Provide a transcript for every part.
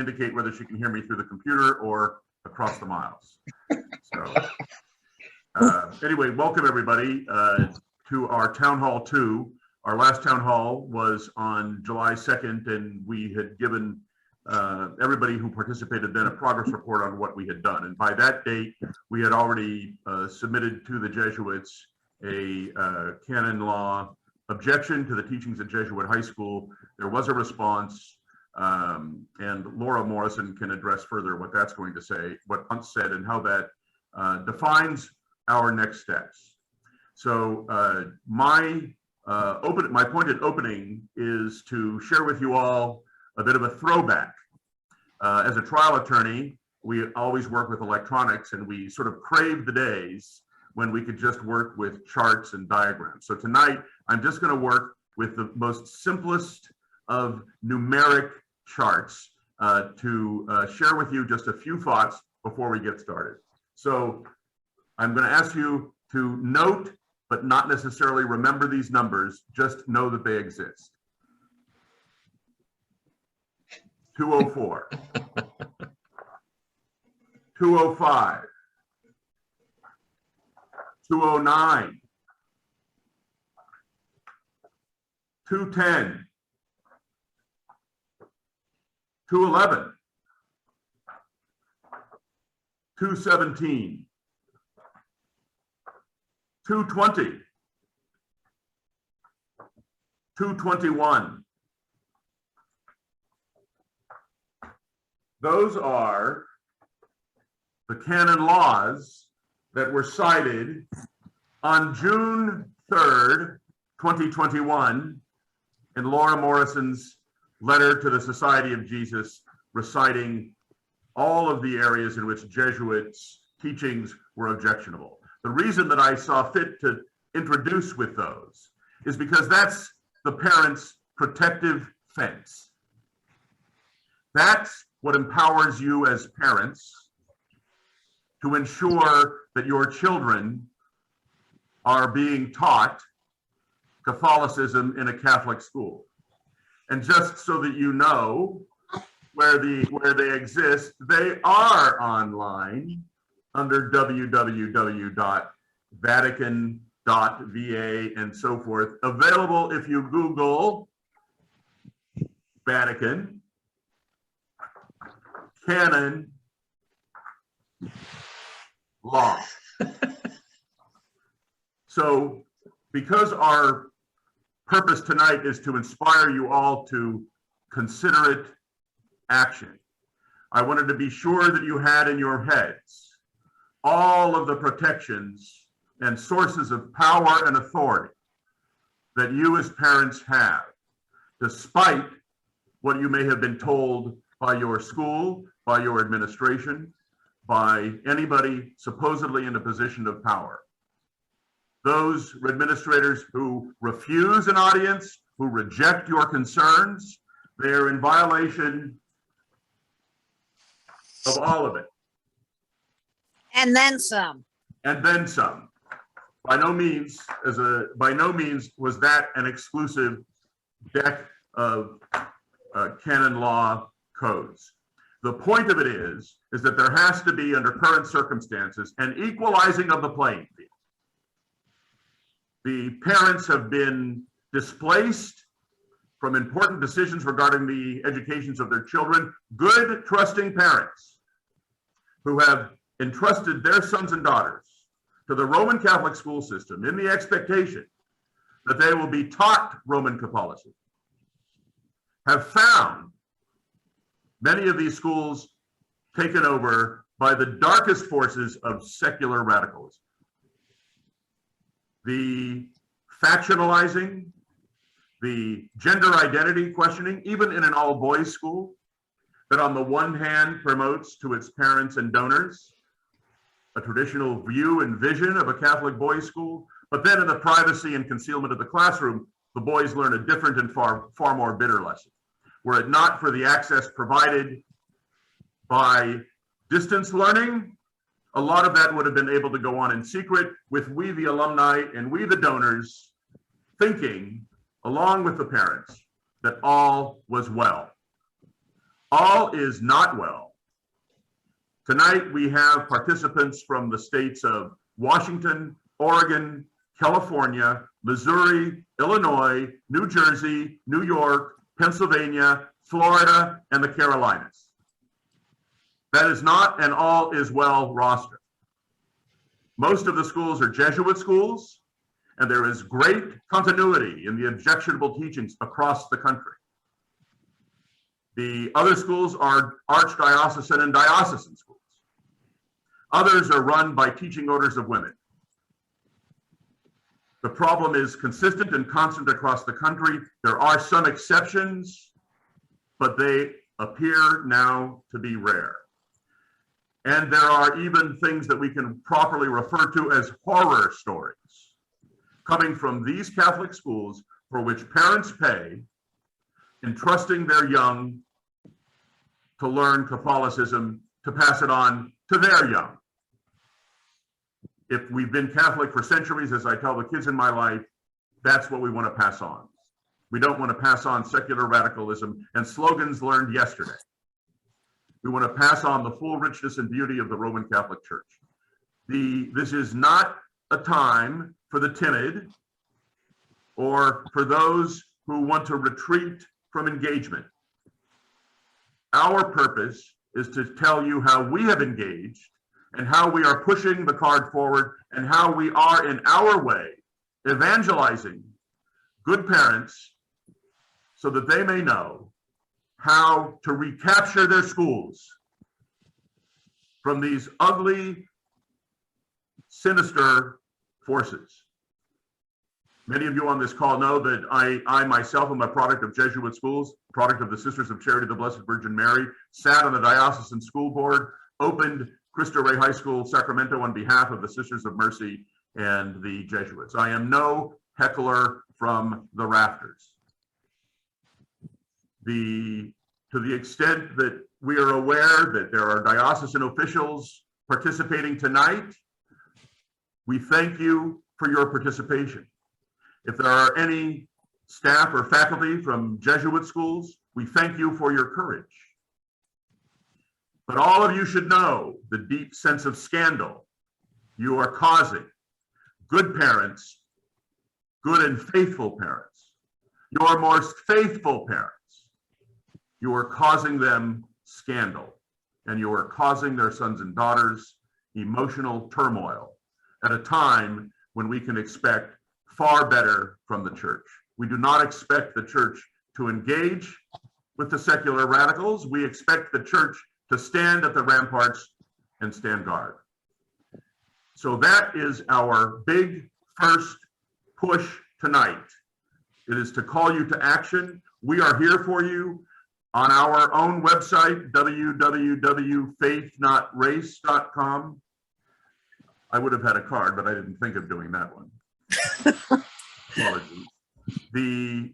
indicate whether she can hear me through the computer or across the miles. So anyway, welcome everybody to our Town Hall 2. Our last Town Hall was on July 2nd, and we had given everybody who participated then a progress report on what we had done. And by that date, we had already submitted to the Jesuits a canon law objection to the teachings at Jesuit High School. There was a response. And Laura Morrison can address further what that's going to say, what Hunt said, and how that defines our next steps. So my pointed opening is to share with you all a bit of a throwback. As a trial attorney, we always work with electronics, and we sort of crave the days when we could just work with charts and diagrams. So tonight, I'm just going to work with the most simplest of numeric charts to share with you just a few thoughts before we get started. So I'm going to ask you to note, but not necessarily remember these numbers, just know that they exist. 204, 205, 209, 210, 211, 217, 220, 221. Those are the canon laws that were cited on June 3rd, 2021, in Laura Morrison's letter to the Society of Jesus, reciting all of the areas in which Jesuits' teachings were objectionable. The reason that I saw fit to introduce with those is because that's the parent's protective fence. That's what empowers you as parents to ensure that your children are being taught Catholicism in a Catholic school. And just so that you know where they exist, they are online under www.vatican.va and so forth. Available if you Google Vatican canon law. So because our purpose tonight is to inspire you all to considerate action, I wanted to be sure that you had in your heads all of the protections and sources of power and authority that you as parents have, despite what you may have been told by your school, by your administration, by anybody supposedly in a position of power. Those administrators who refuse an audience, who reject your concerns, they're in violation of all of it. And then some. And then some. By no means was that an exclusive deck of canon law codes. The point of it is that there has to be, under current circumstances, an equalizing of the playing field. The parents have been displaced from important decisions regarding the educations of their children. Good, trusting parents who have entrusted their sons and daughters to the Roman Catholic school system in the expectation that they will be taught Roman Catholicism have found many of these schools taken over by the darkest forces of secular radicalism. The factionalizing, the gender identity questioning, even in an all-boys school, that on the one hand promotes to its parents and donors a traditional view and vision of a Catholic boys' school, but then in the privacy and concealment of the classroom, the boys learn a different and far more bitter lesson. Were it not for the access provided by distance learning, a lot of that would have been able to go on in secret, with we, the alumni, and we, the donors, thinking, along with the parents, that all was well. All is not well. Tonight, we have participants from the states of Washington, Oregon, California, Missouri, Illinois, New Jersey, New York, Pennsylvania, Florida, and the Carolinas. That is not an all is well roster. Most of the schools are Jesuit schools, and there is great continuity in the objectionable teachings across the country. The other schools are archdiocesan and diocesan schools. Others are run by teaching orders of women. The problem is consistent and constant across the country. There are some exceptions, but they appear now to be rare. And there are even things that we can properly refer to as horror stories coming from these Catholic schools for which parents pay, entrusting their young to learn Catholicism, to pass it on to their young. If we've been Catholic for centuries, as I tell the kids in my life, that's what we want to pass on. We don't want to pass on secular radicalism and slogans learned yesterday. We want to pass on the full richness and beauty of the Roman Catholic Church. This is not a time for the timid or for those who want to retreat from engagement. Our purpose is to tell you how we have engaged and how we are pushing the card forward and how we are in our way evangelizing good parents so that they may know how to recapture their schools from these ugly, sinister forces. Many of you on this call know that I myself am a product of Jesuit schools, product of the Sisters of Charity of the Blessed Virgin Mary, sat on the diocesan school board, opened Cristo Rey High School, Sacramento on behalf of the Sisters of Mercy and the Jesuits. I am no heckler from the rafters. To the extent that we are aware that there are diocesan officials participating tonight, we thank you for your participation. If there are any staff or faculty from Jesuit schools, we thank you for your courage. But all of you should know the deep sense of scandal you are causing good parents, good and faithful parents, your most faithful parents. You are causing them scandal, and you are causing their sons and daughters emotional turmoil at a time when we can expect far better from the church. We do not expect the church to engage with the secular radicals. We expect the church to stand at the ramparts and stand guard. So that is our big first push tonight. It is to call you to action. We are here for you on our own website, www.faithnotrace.com. I would have had a card, but I didn't think of doing that one. Apologies. We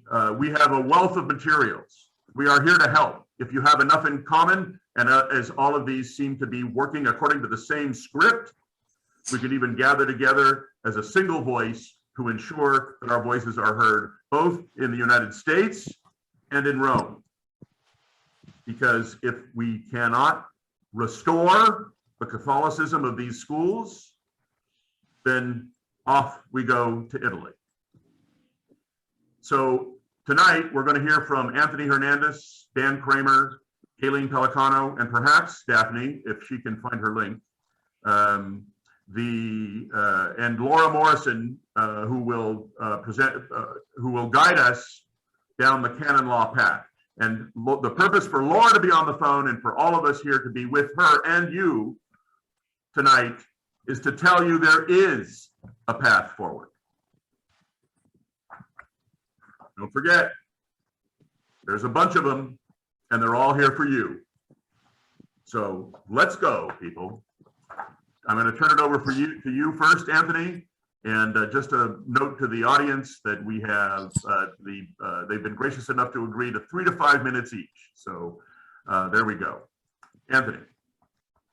have a wealth of materials. We are here to help. If you have enough in common, and as all of these seem to be working according to the same script, we could even gather together as a single voice to ensure that our voices are heard both in the United States and in Rome. Because if we cannot restore the Catholicism of these schools, then off we go to Italy. So tonight, we're going to hear from Anthony Hernandez, Dan Kramer, Kayleen Pelicano, and perhaps Daphne, if she can find her link, and Laura Morrison, who will guide us down the canon law path. And the purpose for Laura to be on the phone and for all of us here to be with her and you tonight is to tell you there is a path forward. Don't forget, there's a bunch of them, and they're all here for you. So let's go, people. I'm going to turn it over to you first, Anthony. And just a note to the audience that we have, they've been gracious enough to agree to 3 to 5 minutes each. So there we go. Anthony.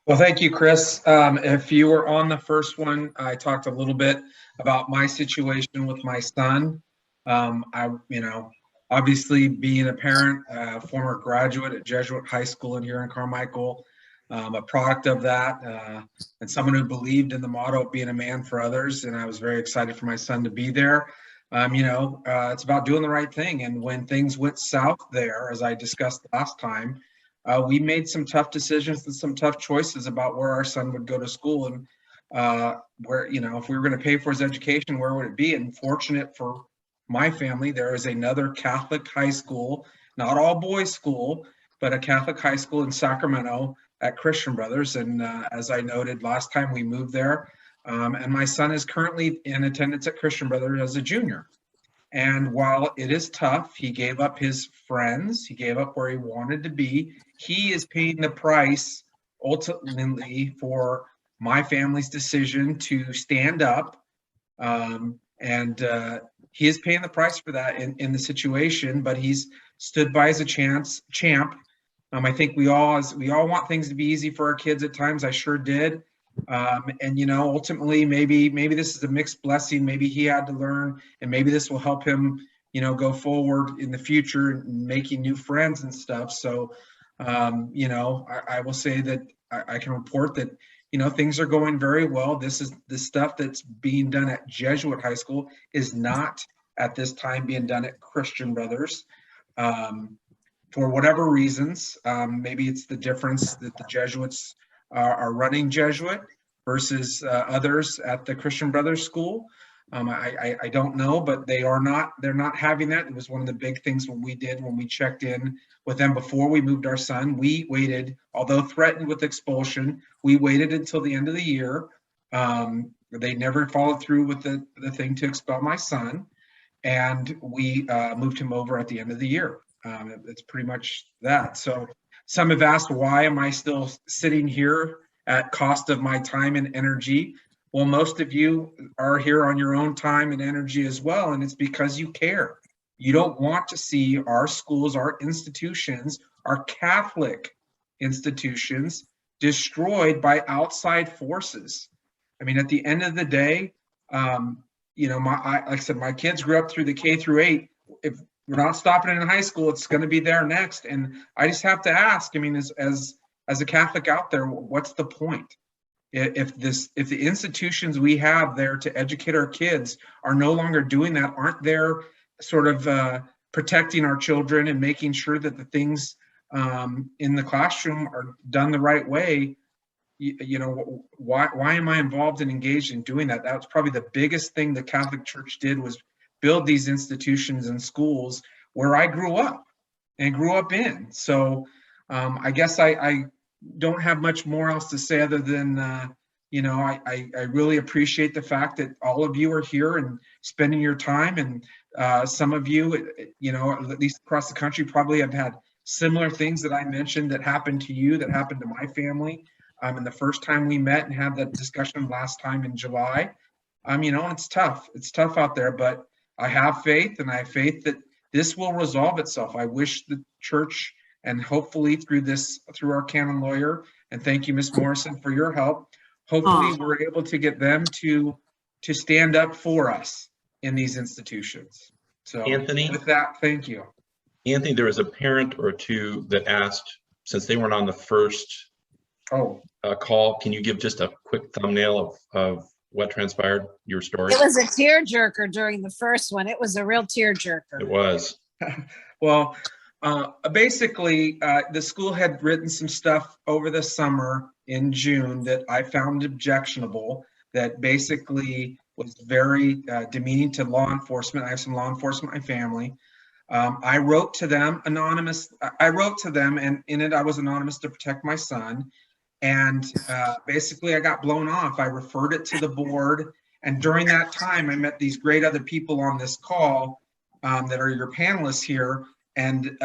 Well, thank you, Chris. If you were on the first one, I talked a little bit about my situation with my son. I Obviously, being a parent, former graduate at Jesuit High School in here in Carmichael, a product of that, and someone who believed in the motto of being a man for others. And I was very excited for my son to be there. It's about doing the right thing. And when things went south there, as I discussed last time, we made some tough decisions and some tough choices about where our son would go to school and where, if we were going to pay for his education, where would it be? And fortunate for my family, there is another Catholic high school, not all boys school, but a Catholic high school in Sacramento at Christian Brothers. And as I noted last time we moved there, and my son is currently in attendance at Christian Brothers as a junior. And while it is tough, he gave up his friends, he gave up where he wanted to be. He is paying the price ultimately for my family's decision to stand up. He is paying the price for that in the situation, but he's stood by as a champ. I think we all want things to be easy for our kids at times. I sure did. Ultimately, maybe this is a mixed blessing. Maybe he had to learn, and maybe this will help him, go forward in the future, making new friends and stuff. So, I will say that I can report that, things are going very well. This is the stuff that's being done at Jesuit High School is not at this time being done at Christian Brothers. For whatever reasons, maybe it's the difference that the Jesuits are running Jesuit versus others at the Christian Brothers School. I don't know, but they're not having that. It was one of the big things when we checked in with them before we moved our son. We waited, although threatened with expulsion, we waited until the end of the year. They never followed through with the thing to expel my son, and we moved him over at the end of the year. It's pretty much that. So some have asked, why am I still sitting here at cost of my time and energy? Well, most of you are here on your own time and energy as well, and it's because you care. You don't want to see our schools, our institutions, our Catholic institutions destroyed by outside forces. I mean, at the end of the day, like I said, my kids grew up through the K through 8. If we're not stopping it in high school, it's going to be there next. And I just have to ask, I mean, as a Catholic out there, what's the point? If the institutions we have there to educate our kids are no longer doing that, aren't there sort of protecting our children and making sure that the things in the classroom are done the right way, why am I involved and engaged in doing that? That was probably the biggest thing the Catholic Church did, was build these institutions and schools where I grew up in. So I guess I don't have much more else to say other than, I really appreciate the fact that all of you are here and spending your time. And some of you, at least across the country, probably have had similar things that I mentioned that happened to you, that happened to my family. And the first time we met and had that discussion last time in July, and it's tough. It's tough out there, but I have faith, and I have faith that this will resolve itself. I wish the church, and hopefully through our Canon Lawyer, and thank you, Ms. Morrison, for your help. Hopefully we're able to get them to stand up for us in these institutions. So Anthony, with that, thank you. Anthony, there was a parent or two that asked, since they weren't on the first call, can you give just a quick thumbnail of what transpired, your story? It was a tearjerker during the first one. It was a real tearjerker. It was. Well, basically, the school had written some stuff over the summer in June that I found objectionable, that basically was very demeaning to law enforcement. I have some law enforcement in my family. I wrote to them anonymous. I wrote to them, and in it I was anonymous to protect my son. And basically I got blown off. I referred it to the board. And during that time, I met these great other people on this call that are your panelists here. And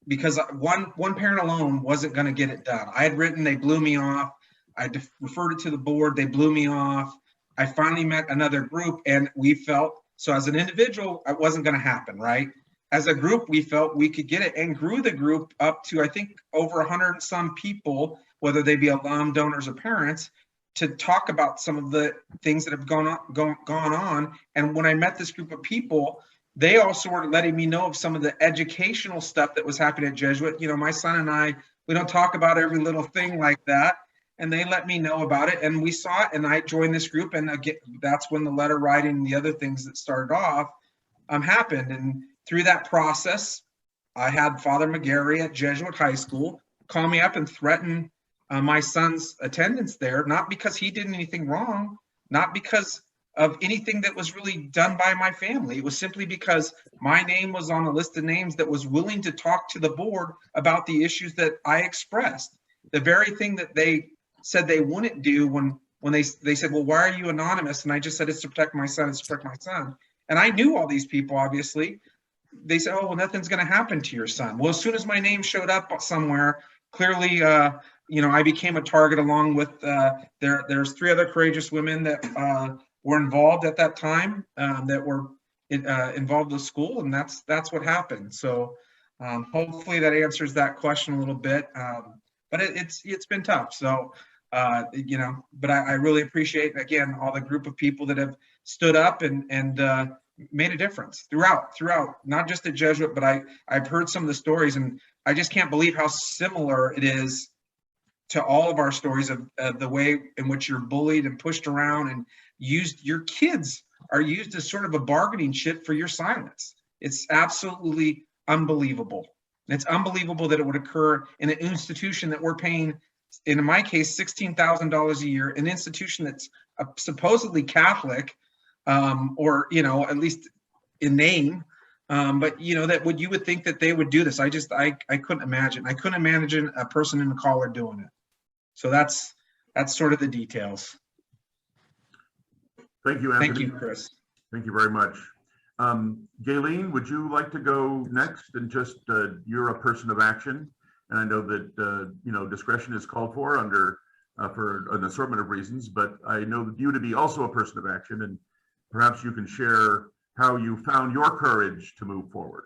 because one parent alone wasn't going to get it done. I had written, they blew me off. I referred it to the board, they blew me off. I finally met another group, and we felt, so as an individual, it wasn't going to happen, right? As a group, we felt we could get it, and grew the group up to, I think, over 100 and some people, whether they be alum, donors, or parents, to talk about some of the things that have gone on. And when I met this group of people, they also were letting me know of some of the educational stuff that was happening at Jesuit. You know, my son and I, we don't talk about every little thing like that. And they let me know about it, and we saw it, and I joined this group. And again, that's when the letter writing and the other things that started off happened. And through that process, I had Father McGarry at Jesuit High School call me up and threaten my son's attendance there, not because he did anything wrong, not because of anything that was really done by my family. It was simply because my name was on a list of names that was willing to talk to the board about the issues that I expressed. The very thing that they said they wouldn't do when they said, well, why are you anonymous? And I just said, it's to protect my son, it's to protect my son. And I knew all these people, obviously. They said, oh, well, nothing's going to happen to your son. Well, as soon as my name showed up somewhere, clearly, you know, I became a target along with, there's 3 other courageous women that were involved at that time, that were involved with school, and that's what happened. So hopefully that answers that question a little bit, but it's been tough. So, you know, but I really appreciate, again, all the group of people that have stood up and made a difference throughout, not just at Jesuit, but I've heard some of the stories, and I just can't believe how similar it is to all of our stories of the way in which you're bullied and pushed around and used. Your kids are used as sort of a bargaining chip for your silence. It's absolutely unbelievable. And it's unbelievable that it would occur in an institution that we're paying, in my case, $16,000 a year, an institution that's supposedly Catholic, or, you know, at least in name. But, you know, that you would think that they would do this. I couldn't imagine. I couldn't imagine a person in a collar doing it. So that's sort of the details. Thank you, Anthony. Thank you, Chris. Thank you very much. Gayleen, would you like to go next? And just, you're a person of action. And I know that, you know, discretion is called for for an assortment of reasons, but I know you to be also a person of action, and perhaps you can share how you found your courage to move forward.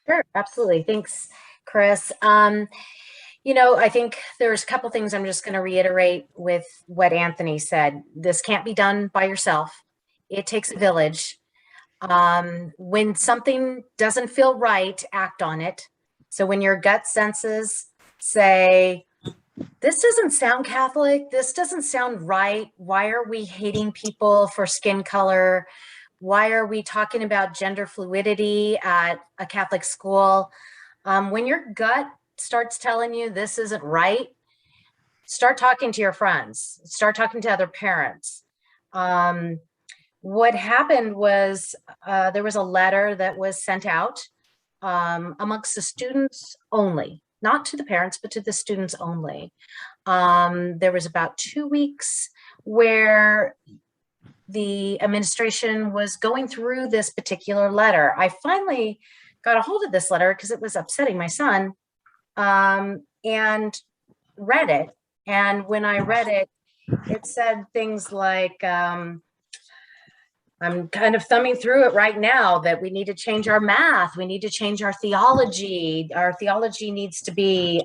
Sure, absolutely. Thanks, Chris. You know, I think there's a couple things I'm just going to reiterate with what Anthony said. This can't be done by yourself. It takes a village. When something doesn't feel right, act on it. So when your gut senses say, this doesn't sound Catholic, this doesn't sound right, why are we hating people for skin color? Why are we talking about gender fluidity at a Catholic school? When your gut starts telling you this isn't right, start talking to your friends, start talking to other parents. What happened was there was a letter that was sent out amongst the students only, not to the parents, but to the students only. There was about 2 weeks where the administration was going through this particular letter. I finally got a hold of this letter because it was upsetting my son, and read it. And when I read it, it said things like, I'm kind of thumbing through it right now, that we need to change our math. We need to change our theology. Our theology needs to be,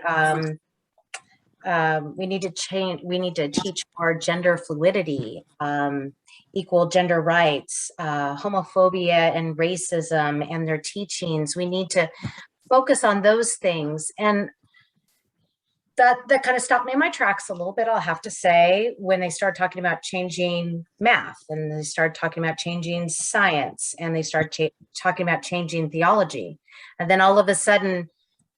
we need to teach our gender fluidity, equal gender rights, homophobia and racism and their teachings. We need to focus on those things. And that kind of stopped me in my tracks a little bit, I'll have to say, when they started talking about changing math, and they started talking about changing science, and they started talking about changing theology. And then all of a sudden,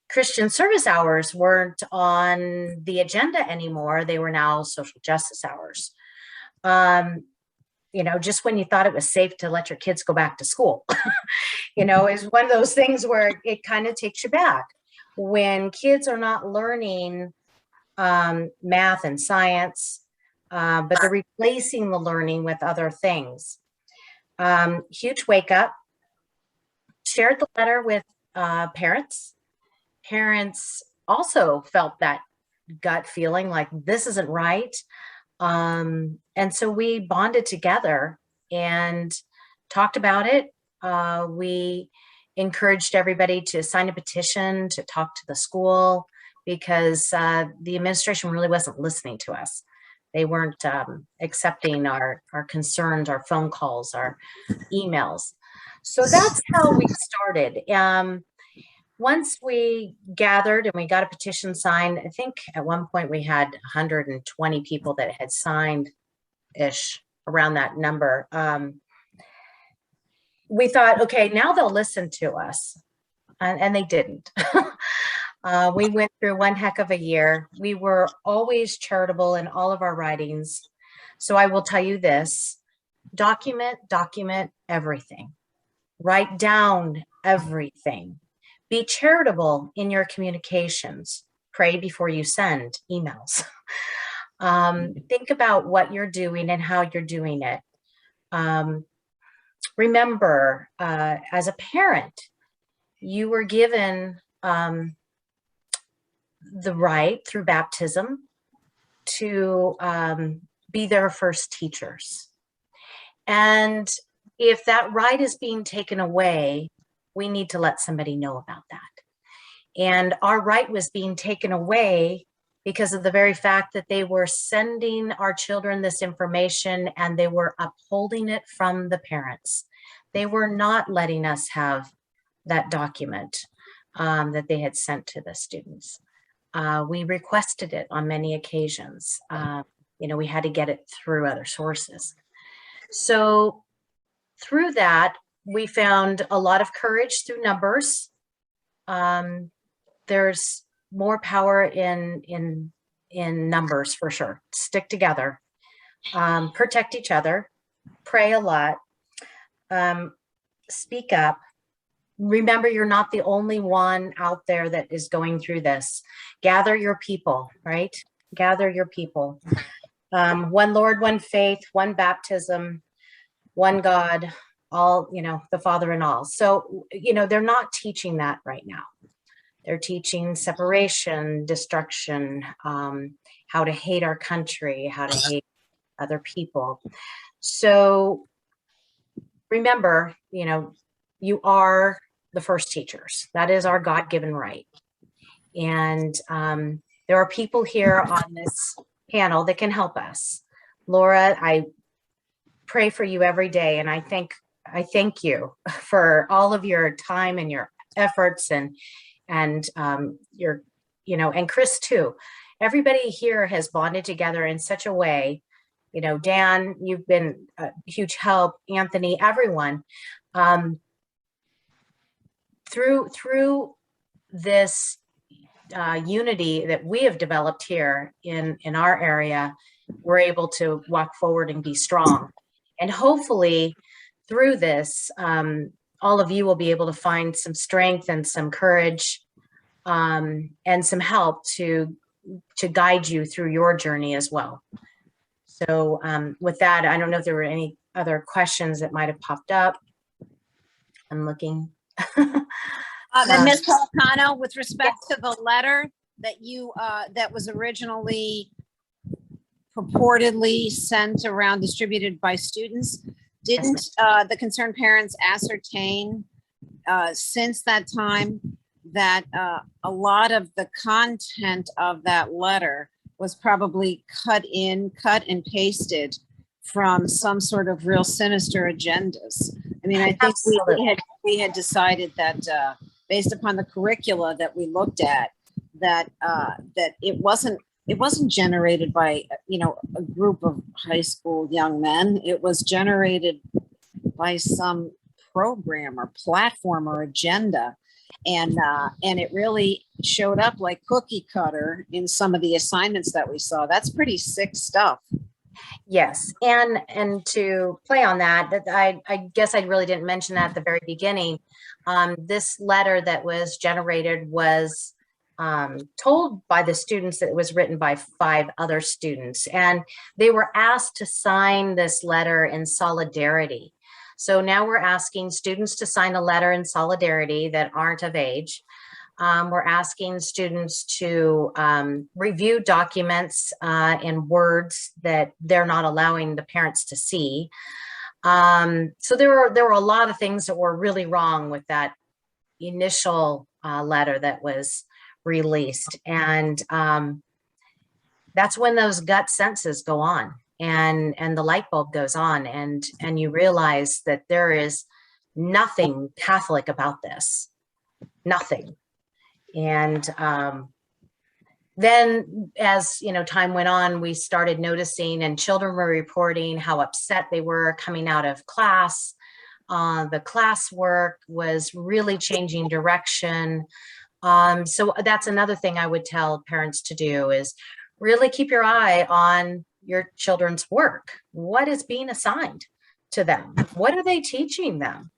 Christian service hours weren't on the agenda anymore. They were now social justice hours. You know, just when you thought it was safe to let your kids go back to school, you know, is one of those things where it kind of takes you back. When kids are not learning math and science, but they're replacing the learning with other things. Huge wake up. Shared the letter with parents. Parents also felt that gut feeling like this isn't right. And so we bonded together and talked about it. We encouraged everybody to sign a petition to talk to the school, because the administration really wasn't listening to us. They weren't accepting our concerns, our phone calls, our emails. So that's how we started. Once we gathered and we got a petition signed, I think at one point we had 120 people that had signed ish, around that number. We thought, okay, now they'll listen to us. And they didn't. We went through one heck of a year. We were always charitable in all of our writings. So I will tell you this: document everything. Write down everything. Be charitable in your communications. Pray before you send emails. Think about what you're doing and how you're doing it. Remember, as a parent, you were given the right through baptism to be their first teachers. And if that right is being taken away, we need to let somebody know about that. And our right was being taken away because of the very fact that they were sending our children this information and they were upholding it from the parents. They were not letting us have that document that they had sent to the students. We requested it on many occasions. We had to get it through other sources. So through that, we found a lot of courage through numbers. There's more power in numbers for sure. Stick together, protect each other, pray a lot, speak up. Remember, you're not the only one out there that is going through this. Gather your people, right? Gather your people. One Lord, one faith, one baptism, one God, all, the Father and all. So, they're not teaching that right now. They're teaching separation, destruction, how to hate our country, how to hate other people. So remember, you are the first teachers. That is our God-given right. And there are people here on this panel that can help us. Laura, I pray for you every day, and I thank you for all of your time and your efforts and your, and Chris too. Everybody here has bonded together in such a way. Dan, you've been a huge help. Anthony, everyone. Through this unity that we have developed here in our area, we're able to walk forward and be strong. And hopefully through this, all of you will be able to find some strength and some courage and some help to guide you through your journey as well. So with that, I don't know if there were any other questions that might have popped up. I'm looking. And Ms. Policano, with respect to the letter that you that was originally purportedly sent around, distributed by students, didn't the concerned parents ascertain since that time that a lot of the content of that letter was probably cut and pasted from some sort of real sinister agendas? I mean, I think we had decided that based upon the curricula that we looked at, that that it wasn't generated by a group of high school young men. It was generated by some program or platform or agenda, and it really showed up like cookie cutter in some of the assignments that we saw. That's pretty sick stuff. Yes, and to play on that, I guess I really didn't mention that at the very beginning. This letter that was generated was told by the students that it was written by 5 other students, and they were asked to sign this letter in solidarity. So now we're asking students to sign a letter in solidarity that aren't of age. We're asking students to review documents in words that they're not allowing the parents to see. So there were a lot of things that were really wrong with that initial letter that was released. And that's when those gut senses go on and the light bulb goes on, and you realize that there is nothing Catholic about this, nothing. And then as time went on, we started noticing, and children were reporting how upset they were coming out of class. The classwork was really changing direction. So that's another thing I would tell parents to do, is really keep your eye on your children's work. What is being assigned to them? What are they teaching them?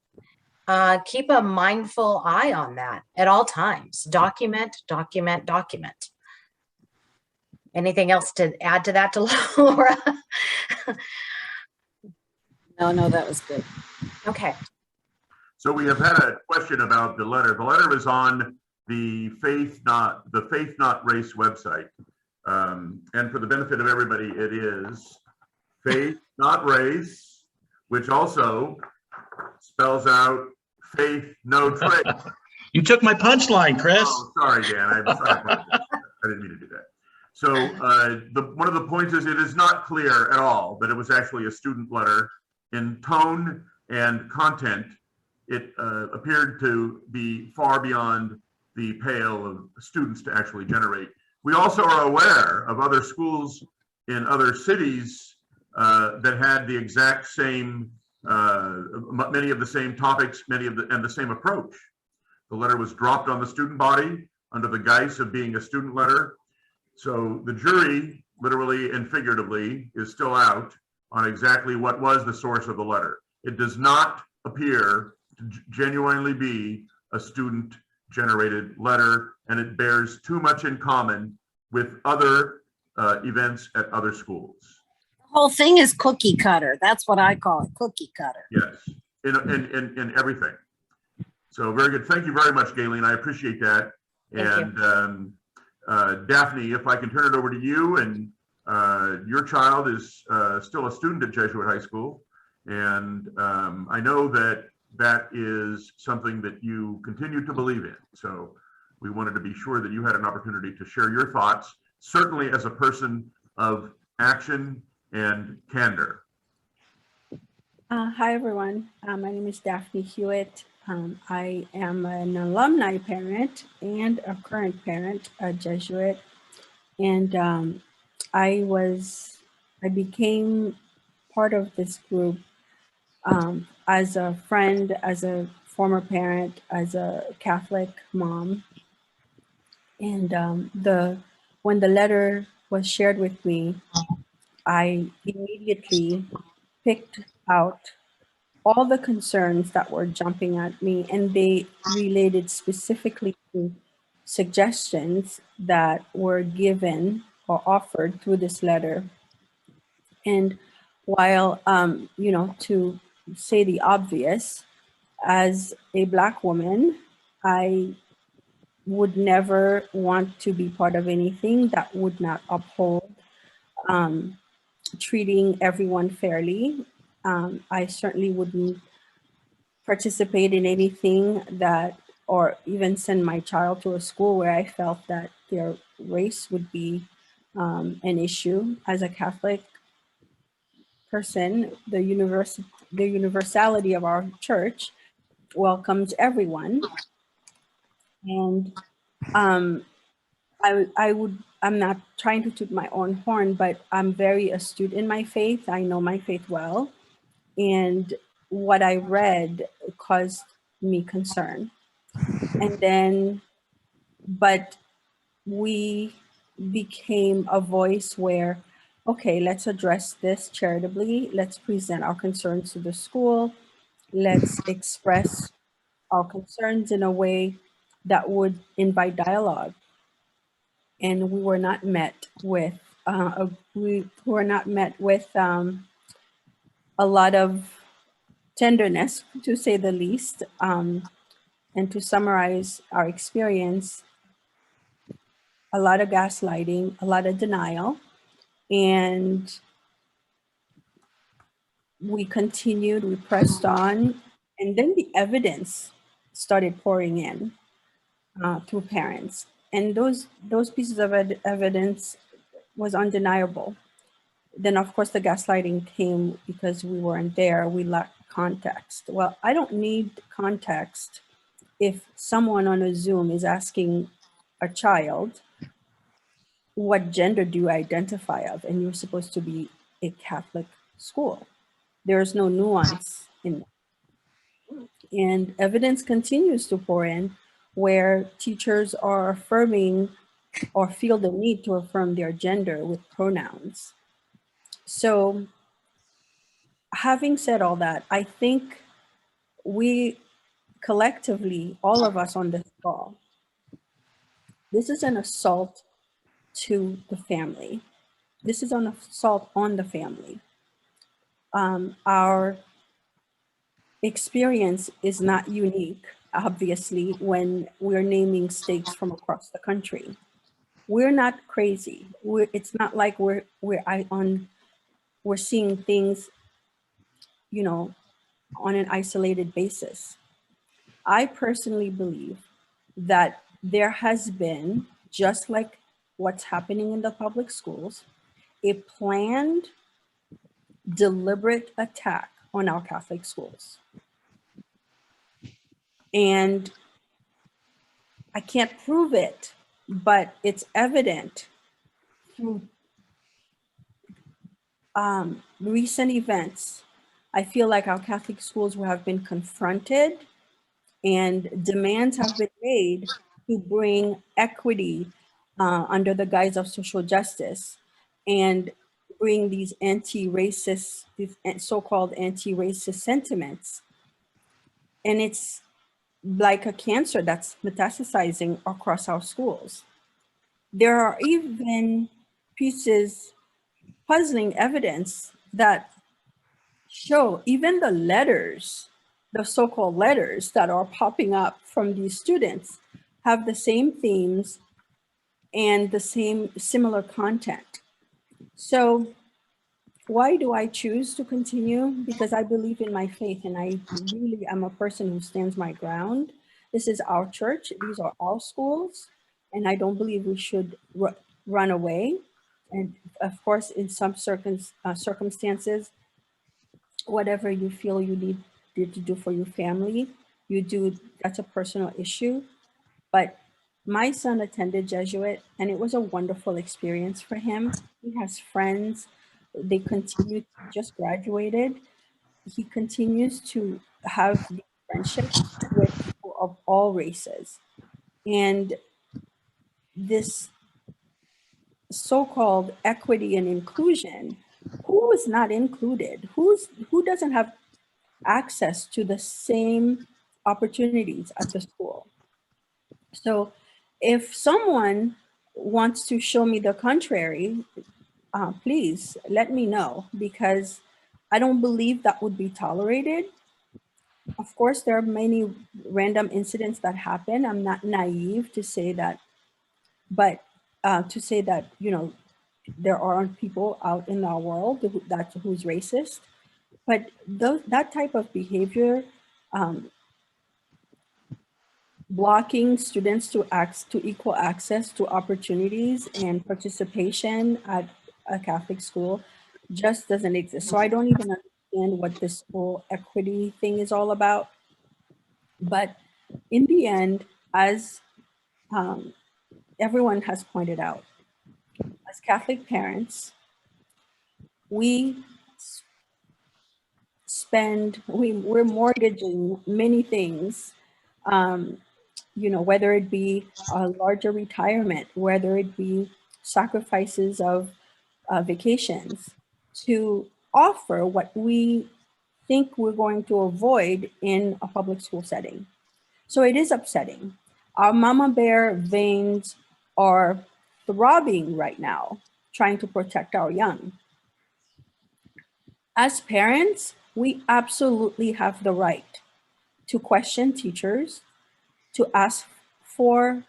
Keep a mindful eye on that at all times. Document, document, document. Anything else to add to that, Laura? No, that was good. Okay. So we have had a question about the letter. The letter is on the Faith Not Race website. And for the benefit of everybody, it is Faith Not Race, which also spells out faith no trace. You took my punchline, Chris. Oh, sorry, Dan. I didn't mean to do that. So one of the points is it is not clear at all that it was actually a student letter. In tone and content, it appeared to be far beyond the pale of students to actually generate. We also are aware of other schools in other cities that had the exact same, many of the same topics, and the same approach. The letter was dropped on the student body under the guise of being a student letter. So the jury, literally and figuratively, is still out on exactly what was the source of the letter. It does not appear to genuinely be a student-generated letter, and it bears too much in common with other events at other schools. The whole thing is cookie cutter. That's what I call it, cookie cutter. Yes, in everything. So very good. Thank you very much, Galen. I appreciate that. And Daphne, if I can turn it over to you, and your child is still a student at Jesuit High School, and I know that is something that you continue to believe in. So we wanted to be sure that you had an opportunity to share your thoughts, certainly as a person of action and candor. Hi, everyone. My name is Daphne Hewitt. I am an alumni parent and a current parent at Jesuit. And I became part of this group as a friend, as a former parent, as a Catholic mom. And when the letter was shared with me, I immediately picked out all the concerns that were jumping at me, and they related specifically to suggestions that were given or offered through this letter. And while, to say the obvious, as a Black woman, I would never want to be part of anything that would not uphold treating everyone fairly. I certainly wouldn't participate in anything that, or even send my child to a school where I felt that their race would be an issue. As a Catholic person, the universality of our church welcomes everyone. And I'm not trying to toot my own horn, but I'm very astute in my faith. I know my faith well. And what I read caused me concern. And then, but we became a voice where, okay, let's address this charitably. Let's present our concerns to the school. Let's express our concerns in a way that would invite dialogue. And we were not met with a lot of tenderness, to say the least. And to summarize our experience, a lot of gaslighting, a lot of denial, and we continued, we pressed on, and then the evidence started pouring in through parents. And those pieces of evidence was undeniable. Then of course the gaslighting came because we weren't there. We lacked context. Well, I don't need context if someone on a Zoom is asking a child, what gender do you identify of? And you're supposed to be a Catholic school. There's no nuance in that. And evidence continues to pour in where teachers are affirming or feel the need to affirm their gender with pronouns. So having said all that, I think we collectively, all of us on this call, this is an assault to the family. This is an assault on the family. Our experience is not unique, obviously, when we're naming states from across the country. We're not crazy. It's not like we're seeing things, you know, on an isolated basis. I personally believe that there has been, just like what's happening in the public schools, a planned, deliberate attack on our Catholic schools. And I can't prove it, but it's evident through recent events. I feel like our Catholic schools have been confronted and demands have been made to bring equity under the guise of social justice and bring these anti-racist, these so-called anti-racist sentiments. And it's like a cancer that's metastasizing across our schools. There are even pieces, puzzling evidence that show even the letters, the so-called letters that are popping up from these students have the same themes and the same similar content. So why do I choose to continue? Because I believe in my faith and I really am a person who stands my ground. This is our church, these are our schools, and I don't believe we should run away. And of course, in some circumstances, whatever you feel you need to do for your family, you do, that's a personal issue. But my son attended Jesuit and it was a wonderful experience for him. He has friends, they continue, just graduated. He continues to have friendships with people of all races. And this so-called equity and inclusion, who is not included? Who doesn't have access to the same opportunities at the school? So if someone wants to show me the contrary, please let me know, because I don't believe that would be tolerated. Of course, there are many random incidents that happen. I'm not naive to say that, but to say that, you know, there aren't people out in our world who's racist, but that type of behavior, blocking students to equal access to opportunities and participation at a Catholic school just doesn't exist. So I don't even understand what this whole equity thing is all about. But in the end, as everyone has pointed out, as Catholic parents, we're mortgaging many things, you know, whether it be a larger retirement, whether it be sacrifices of vacations, to offer what we think we're going to avoid in a public school setting. So it is upsetting. Our mama bear veins are throbbing right now, trying to protect our young. As parents, we absolutely have the right to question teachers, to ask for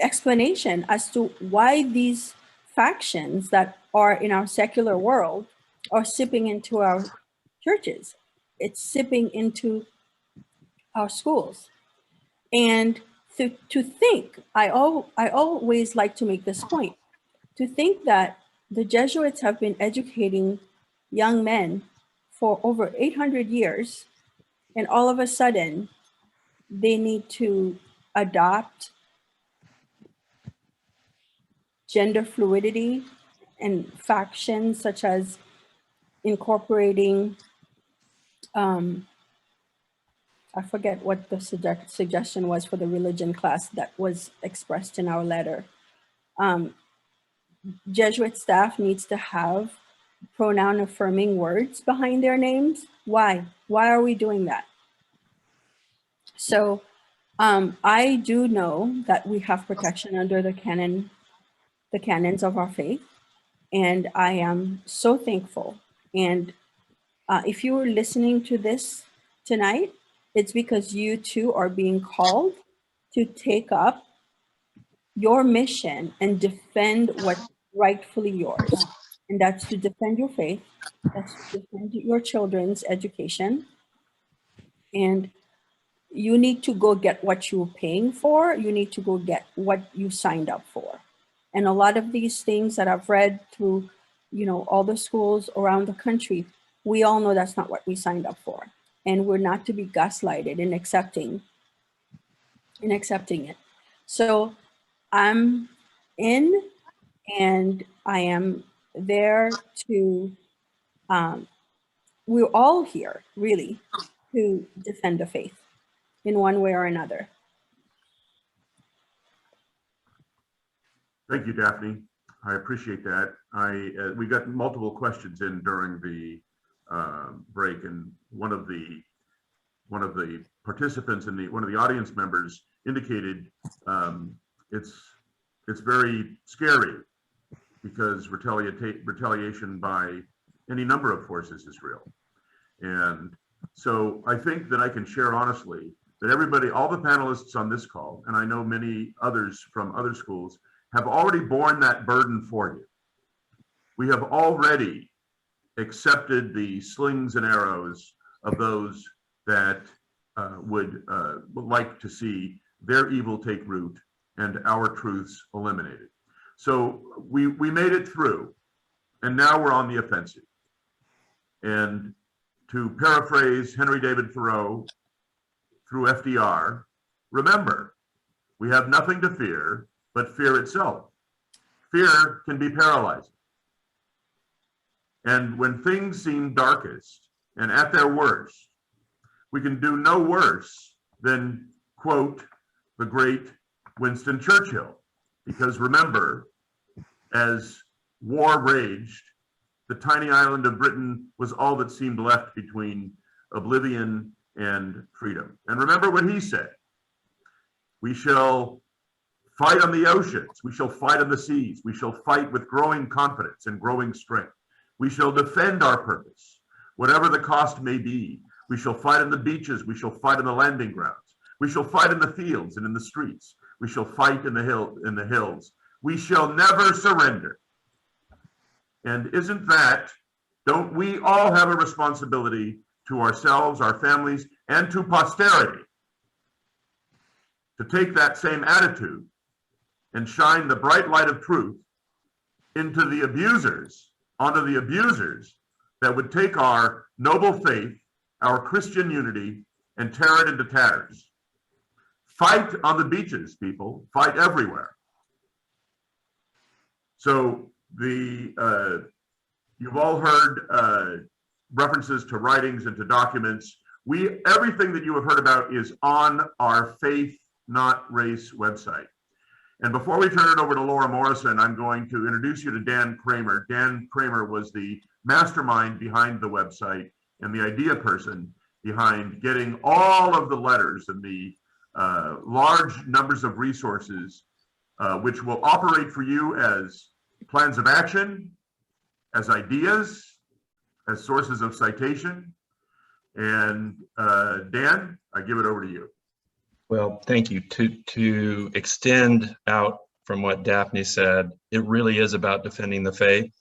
explanation as to why these factions that are in our secular world are sipping into our churches. It's sipping into our schools. And to think, I always like to make this point, to think that the Jesuits have been educating young men for over 800 years, and all of a sudden they need to adopt gender fluidity and factions such as incorporating, I forget what the suggestion was for the religion class that was expressed in our letter. Jesuit staff needs to have pronoun affirming words behind their names. Why? Why are we doing that? So I do know that we have protection under the canons of our faith, and I am so thankful. And if you were listening to this tonight, it's because you too are being called to take up your mission and defend what's rightfully yours. And that's to defend your faith, that's to defend your children's education. And you need to go get what you're paying for. You need to go get what you signed up for. And a lot of these things that I've read through, all the schools around the country, we all know that's not what we signed up for. And we're not to be gaslighted in accepting it. So I'm in, and I am there to, we're all here really to defend the faith in one way or another. Thank you, Daphne. I appreciate that. We got multiple questions in during the break, and one of the participants and one of the audience members indicated it's very scary because retaliation by any number of forces is real. And so I think that I can share honestly that everybody, all the panelists on this call, and I know many others from other schools, have already borne that burden for you. We have already accepted the slings and arrows of those that would like to see their evil take root and our truths eliminated. So we made it through, and now we're on the offensive. And to paraphrase Henry David Thoreau through FDR, remember, we have nothing to fear but fear itself. Fear can be paralyzing. And when things seem darkest and at their worst, we can do no worse than quote the great Winston Churchill. Because remember, as war raged, the tiny island of Britain was all that seemed left between oblivion and freedom. And remember what he said: we shall fight on the oceans, we shall fight on the seas, we shall fight with growing confidence and growing strength. We shall defend our purpose, whatever the cost may be. We shall fight on the beaches, we shall fight on the landing grounds. We shall fight in the fields and in the streets. We shall fight in the hills. We shall never surrender. And don't we all have a responsibility to ourselves, our families, and to posterity to take that same attitude and shine the bright light of truth onto the abusers that would take our noble faith, our Christian unity, and tear it into tatters. Fight on the beaches, people. Fight everywhere. So you've all heard references to writings and to documents. Everything that you have heard about is on our Faith Not Race website. And before we turn it over to Laura Morrison, I'm going to introduce you to Dan Kramer. Dan Kramer was the mastermind behind the website and the idea person behind getting all of the letters and the large numbers of resources which will operate for you as plans of action, as ideas, as sources of citation. And Dan, I give it over to you. Well, thank you. To extend out from what Daphne said, it really is about defending the faith.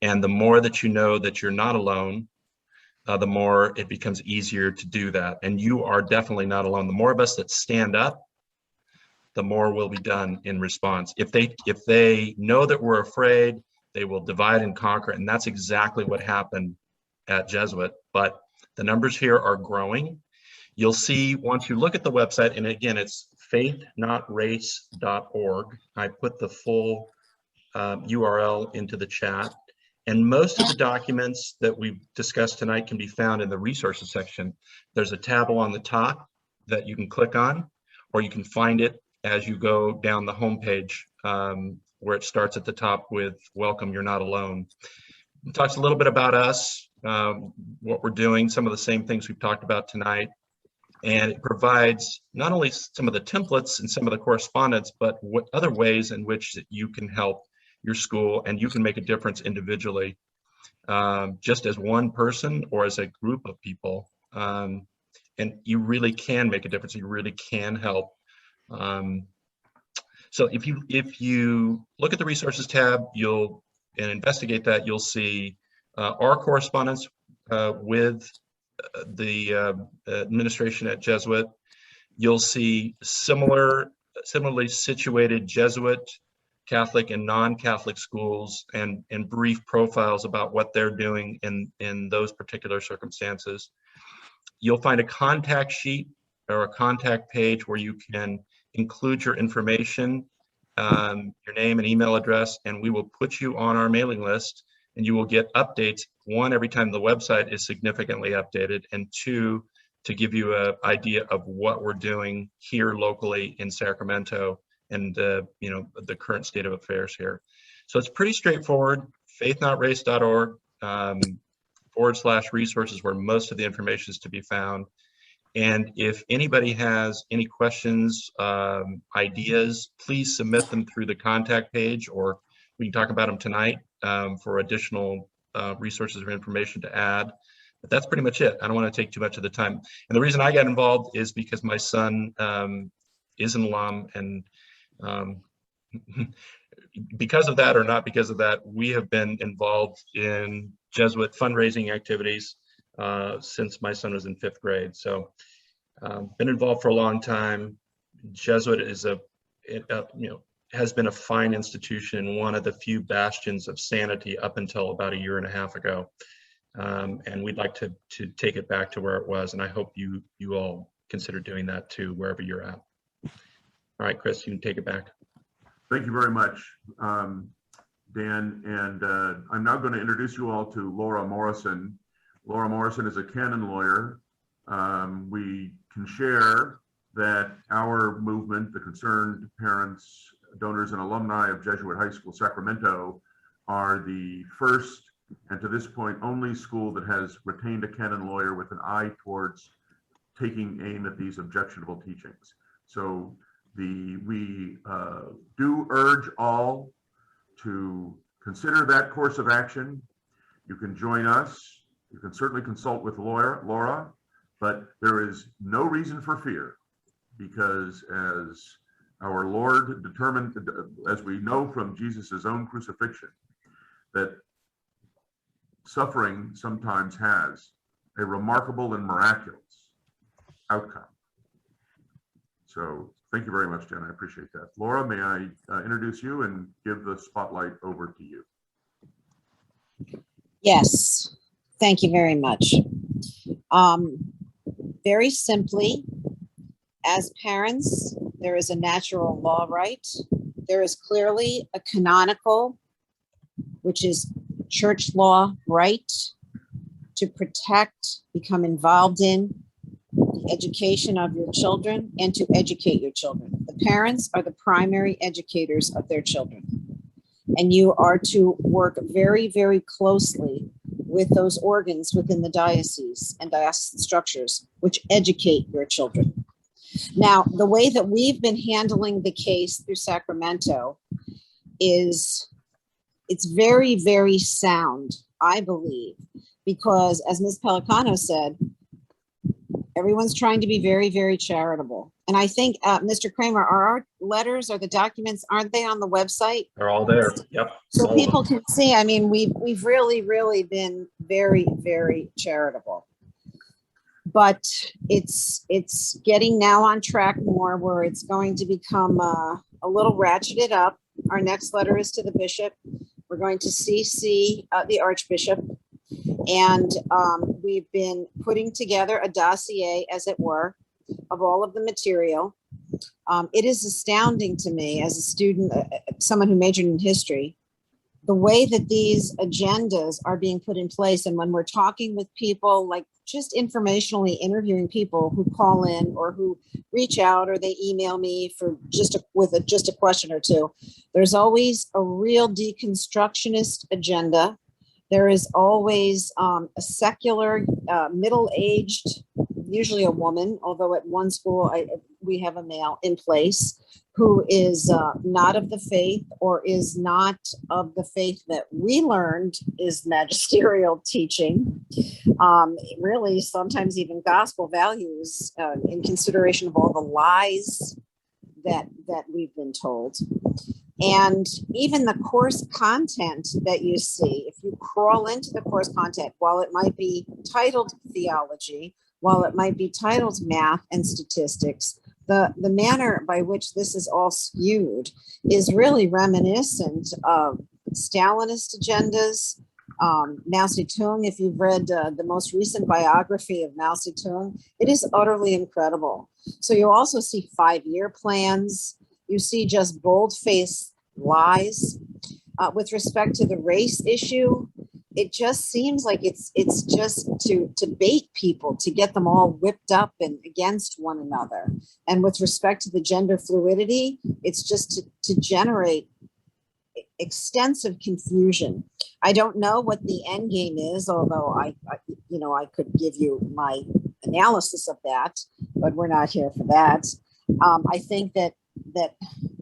And the more that you know that you're not alone, the more it becomes easier to do that. And you are definitely not alone. The more of us that stand up, the more will be done in response. If they know that we're afraid, they will divide and conquer. And that's exactly what happened at Jesuit. but the numbers here are growing. You'll see once you look at the website, and again, it's faithnotrace.org. I put the full URL into the chat. And most of the documents that we've discussed tonight can be found in the resources section. There's a tab on the top that you can click on, or you can find it as you go down the homepage, where it starts at the top with "Welcome, you're not alone." It talks a little bit about us, what we're doing, some of the same things we've talked about tonight. And it provides not only some of the templates and some of the correspondence, but what other ways in which that you can help your school and you can make a difference individually, just as one person or as a group of people. And you really can make a difference. You really can help. So if you look at the resources tab, and investigate that, you'll see our correspondence with the administration at Jesuit. You'll see similarly situated Jesuit, Catholic, and non-Catholic schools, and brief profiles about what they're doing in those particular circumstances. You'll find a contact sheet or a contact page where you can include your information, your name and email address, and we will put you on our mailing list, and you will get updates, one, every time the website is significantly updated, and two, to give you an idea of what we're doing here locally in Sacramento and the current state of affairs here. So it's pretty straightforward. faithnotrace.org /resources, where most of the information is to be found. And if anybody has any questions, ideas, please submit them through the contact page, or we can talk about them tonight for additional resources or information to add. But that's pretty much it. I don't want to take too much of the time. And the reason I got involved is because my son is an alum, and because of that or not because of that, we have been involved in Jesuit fundraising activities since my son was in 5th grade. So been involved for a long time. Jesuit is has been a fine institution and one of the few bastions of sanity up until about 1.5 years ago. And we'd like to take it back to where it was. And I hope you all consider doing that too, wherever you're at. All right, Chris, you can take it back. Thank you very much, Dan. And I'm now going to introduce you all to Laura Morrison. Laura Morrison is a Canon Lawyer. We can share that our movement, the Concerned Parents, Donors, and Alumni of Jesuit High School, Sacramento, are the first and to this point only school that has retained a Canon Lawyer with an eye towards taking aim at these objectionable teachings. So we do urge all to consider that course of action. You can join us. You can certainly consult with Laura, but there is no reason for fear, because as our Lord determined, as we know from Jesus's own crucifixion, that suffering sometimes has a remarkable and miraculous outcome. So thank you very much, Jen. I appreciate that. Laura, may I introduce you and give the spotlight over to you? Yes, thank you very much. Very simply, as parents, there is a natural law right. There is clearly a canonical, which is church law right, to protect, become involved in the education of your children and to educate your children. The parents are the primary educators of their children. And you are to work very, very closely with those organs within the diocese and diocesan structures which educate your children. Now, the way that we've been handling the case through Sacramento is it's very, very sound, I believe, because as Ms. Pelicano said, everyone's trying to be very, very charitable. And I think, Mr. Kramer, are our letters or the documents, aren't they on the website? They're all there. Yep. So people can see, I mean, we've really, really been very, very charitable. But it's getting now on track more where it's going to become a little ratcheted up. Our next letter is to the bishop. We're going to CC the Archbishop. And we've been putting together a dossier, as it were, of all of the material. It is astounding to me as a student, someone who majored in history, the way that these agendas are being put in place. And when we're talking with people, like just informationally interviewing people who call in or who reach out or they email me for just a question or two, there's always a real deconstructionist agenda. There is always a secular, middle-aged, usually a woman, although at one school we have a male in place, who is not of the faith or is not of the faith that we learned is magisterial teaching. Really, sometimes even gospel values in consideration of all the lies that we've been told. And even the course content that you see, if you crawl into the course content, while it might be titled theology, while it might be titled math and statistics, the manner by which this is all skewed is really reminiscent of Stalinist agendas. Mao Zedong, if you've read the most recent biography of Mao Zedong, it is utterly incredible. So you also see 5-year plans. You see just bold-faced lies. With respect to the race issue, it just seems like it's just to bait people, to get them all whipped up and against one another. And with respect to the gender fluidity, it's just to generate extensive confusion. I don't know what the end game is, although I could give you my analysis of that, but we're not here for that. I think that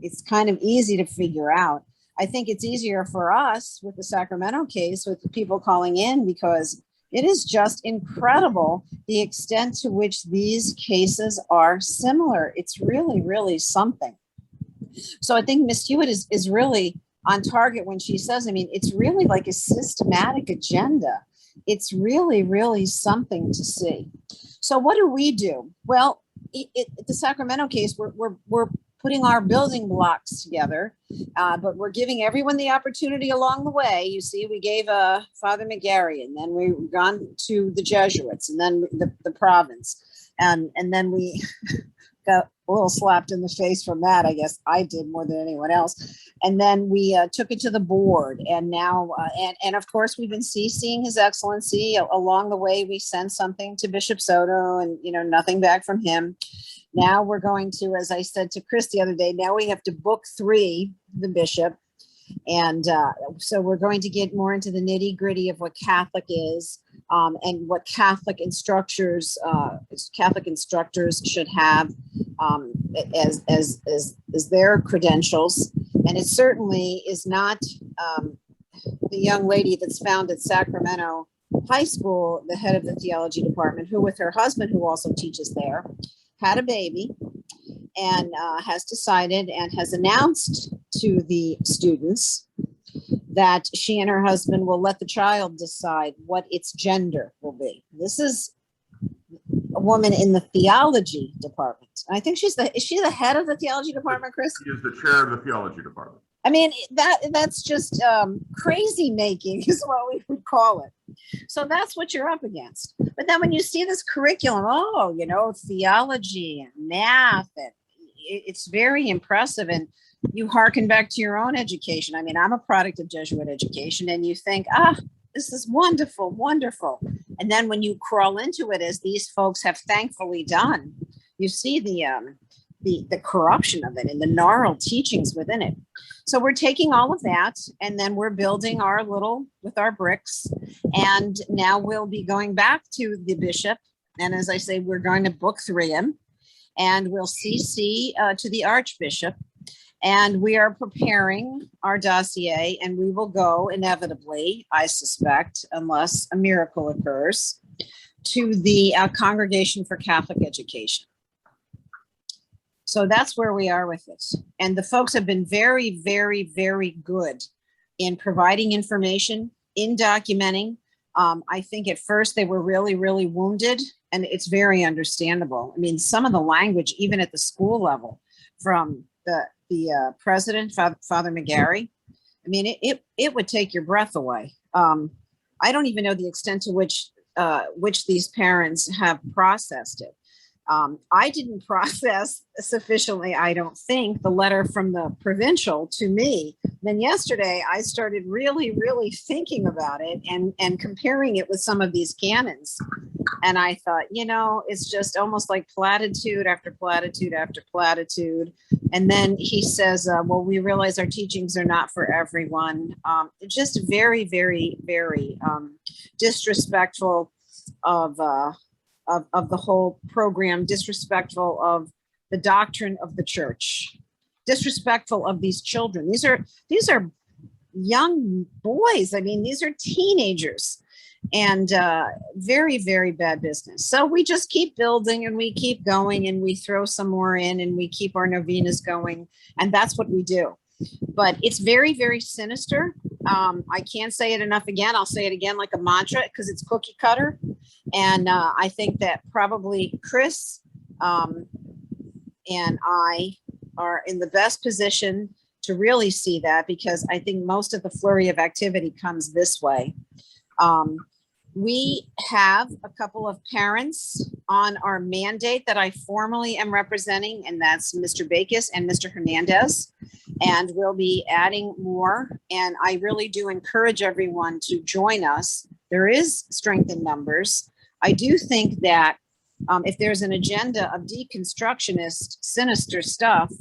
it's kind of easy to figure out. I think it's easier for us with the Sacramento case, with the people calling in, because it is just incredible the extent to which these cases are similar. It's really, really something. So I think Ms. Hewitt is really on target when she says, I mean, it's really like a systematic agenda. It's really, really something to see. So what do we do? Well, the Sacramento case, we're putting our building blocks together, but we're giving everyone the opportunity along the way. You see, we gave Father McGarry, and then we've gone to the Jesuits, and then the province, and then we got a little slapped in the face from that. I guess I did more than anyone else. And then we took it to the board, and now, and of course, we've been CCing His Excellency along the way. We sent something to Bishop Soto, and nothing back from him. Now we're going to, as I said to Chris the other day, now we have to book 3, the bishop. And so we're going to get more into the nitty gritty of what Catholic is, and what Catholic instructors should have as their credentials. And it certainly is not the young lady that's found at Sacramento High School, the head of the theology department, who with her husband, who also teaches there, had a baby and has decided and has announced to the students that she and her husband will let the child decide what its gender will be. This is a woman in the theology department. And I think is she the head of the theology department, Chris? She is the chair of the theology department. I mean, that's just crazy making is what we would call it. So that's what you're up against. But then when you see this curriculum, theology and math, and it's very impressive. And you hearken back to your own education. I mean, I'm a product of Jesuit education, and you think, this is wonderful, wonderful. And then when you crawl into it, as these folks have thankfully done, you see the corruption of it and the gnarled teachings within it. So we're taking all of that, and then we're building with our bricks. And now we'll be going back to the bishop. And as I say, we're going to book 3 him, and we'll CC to the archbishop. And we are preparing our dossier, and we will go inevitably, I suspect, unless a miracle occurs, to the Congregation for Catholic Education. So that's where we are with it. And the folks have been very, very, very good in providing information, in documenting. I think at first they were really, really wounded, and it's very understandable. I mean, some of the language, even at the school level, from the president, Father McGarry, I mean, it would take your breath away. I don't even know the extent to which these parents have processed it. I didn't process sufficiently, I don't think, the letter from the provincial to me. Then yesterday, I started really, really thinking about it and comparing it with some of these canons. And I thought, it's just almost like platitude after platitude after platitude. And then he says, well, we realize our teachings are not for everyone. Just very, very, very disrespectful of the whole program, disrespectful of the doctrine of the church, disrespectful of these children. These are young boys. I mean, these are teenagers, and very, very bad business. So we just keep building and we keep going and we throw some more in and we keep our novenas going. And that's what we do. But it's very, very sinister. I can't say it enough again. I'll say it again like a mantra because it's cookie cutter. And I think that probably Chris and I are in the best position to really see that, because I think most of the flurry of activity comes this way. We have a couple of parents on our mandate that I formally am representing, and that's Mr. Bakis and Mr. Hernandez. And we'll be adding more. And I really do encourage everyone to join us. There is strength in numbers. I do think that if there's an agenda of deconstructionist, sinister stuff,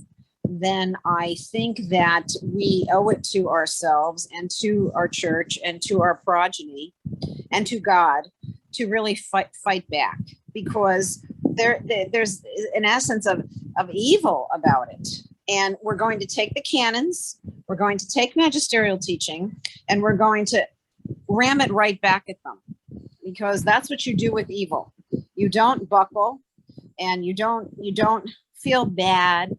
then I think that we owe it to ourselves and to our church and to our progeny and to God to really fight back, because there's an essence of evil about it. And we're going to take the canons, we're going to take magisterial teaching, and we're going to ram it right back at them, because that's what you do with evil. You don't buckle, and you don't feel bad.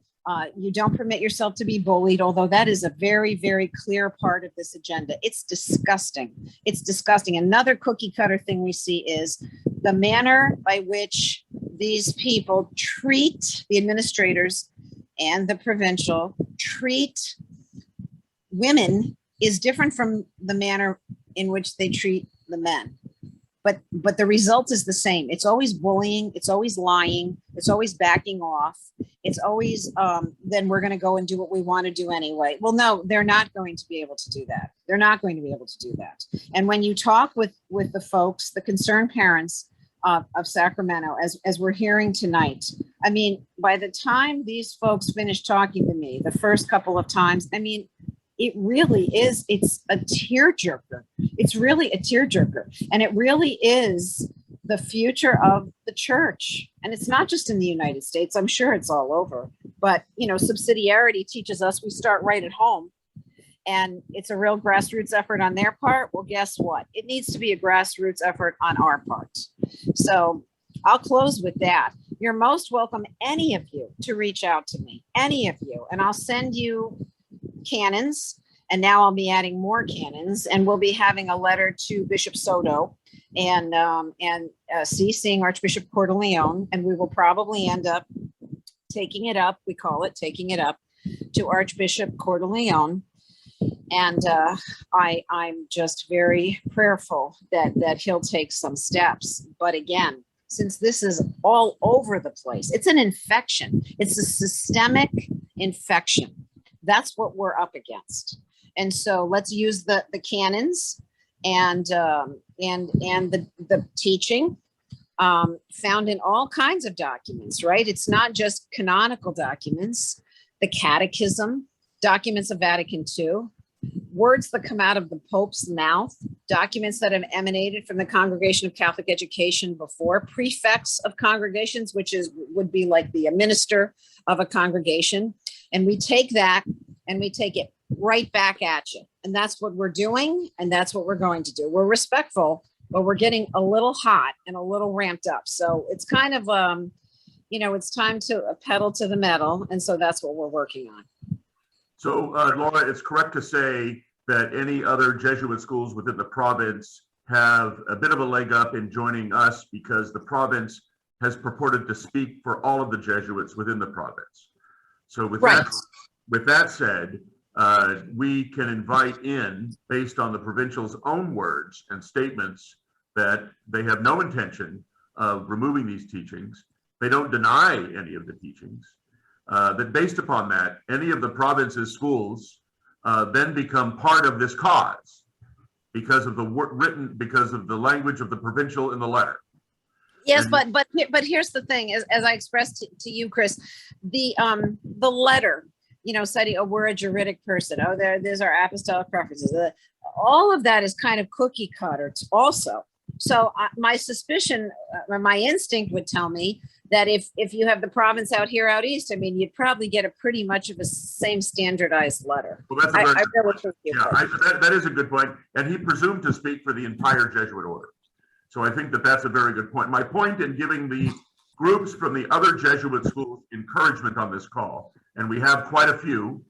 You don't permit yourself to be bullied, although that is a very, very clear part of this agenda. It's disgusting. It's disgusting. Another cookie cutter thing we see is the manner by which these people treat the administrators and the provincial treat women is different from the manner in which they treat the men. But the result is the same. It's always bullying. It's always lying. It's always backing off. It's always, then we're going to go and do what we want to do anyway. Well, no, they're not going to be able to do that. They're not going to be able to do that. And when you talk with the folks, the concerned parents of Sacramento, as we're hearing tonight, I mean, by the time these folks finish talking to me, the first couple of times, I mean, it really is, it's a tearjerker. It's really a tearjerker. And it really is the future of the church. And it's not just in the United States. I'm sure it's all over. But, subsidiarity teaches us we start right at home. And it's a real grassroots effort on their part. Well, guess what? It needs to be a grassroots effort on our part. So I'll close with that. You're most welcome, any of you, to reach out to me, any of you. And I'll send you canons, and now I'll be adding more canons, and we'll be having a letter to Bishop Soto and CCing Archbishop Corteleone, and we will probably end up taking it up. We call it taking it up to Archbishop Corteleone, and I'm just very prayerful that he'll take some steps. But again, since this is all over the place, it's an infection. It's a systemic infection. That's what we're up against. And so let's use the canons and the teaching found in all kinds of documents, right? It's not just canonical documents, the catechism, documents of Vatican II, words that come out of the Pope's mouth, documents that have emanated from the Congregation of Catholic Education before, prefects of congregations, which would be like the minister of a congregation. And we take that and we take it right back at you. And that's what we're doing. And that's what we're going to do. We're respectful, but we're getting a little hot and a little ramped up. So it's kind of, it's time to pedal to the metal. And so that's what we're working on. So Laura, it's correct to say that any other Jesuit schools within the province have a bit of a leg up in joining us because the province has purported to speak for all of the Jesuits within the province. So with that said, we can invite in, based on the provincial's own words and statements, that they have no intention of removing these teachings. They don't deny any of the teachings. That based upon that, any of the province's schools then become part of this cause because of the because of the language of the provincial in the letter. Yes, And- but here's the thing, as I expressed to you, Chris, the letter, you know, citing, oh, we're a juridic person. Oh, there's our apostolic preferences. All of that is kind of cookie cutter also. So my suspicion, my instinct would tell me that if you have the province out here out east, I mean, you'd probably get a pretty much of a same standardized letter. Well, that's a I very, really think you yeah, would. that is a good point. And he presumed to speak for the entire Jesuit order. So I think that that's a very good point. My point in giving the groups from the other Jesuit schools encouragement on this call, and we have quite a few,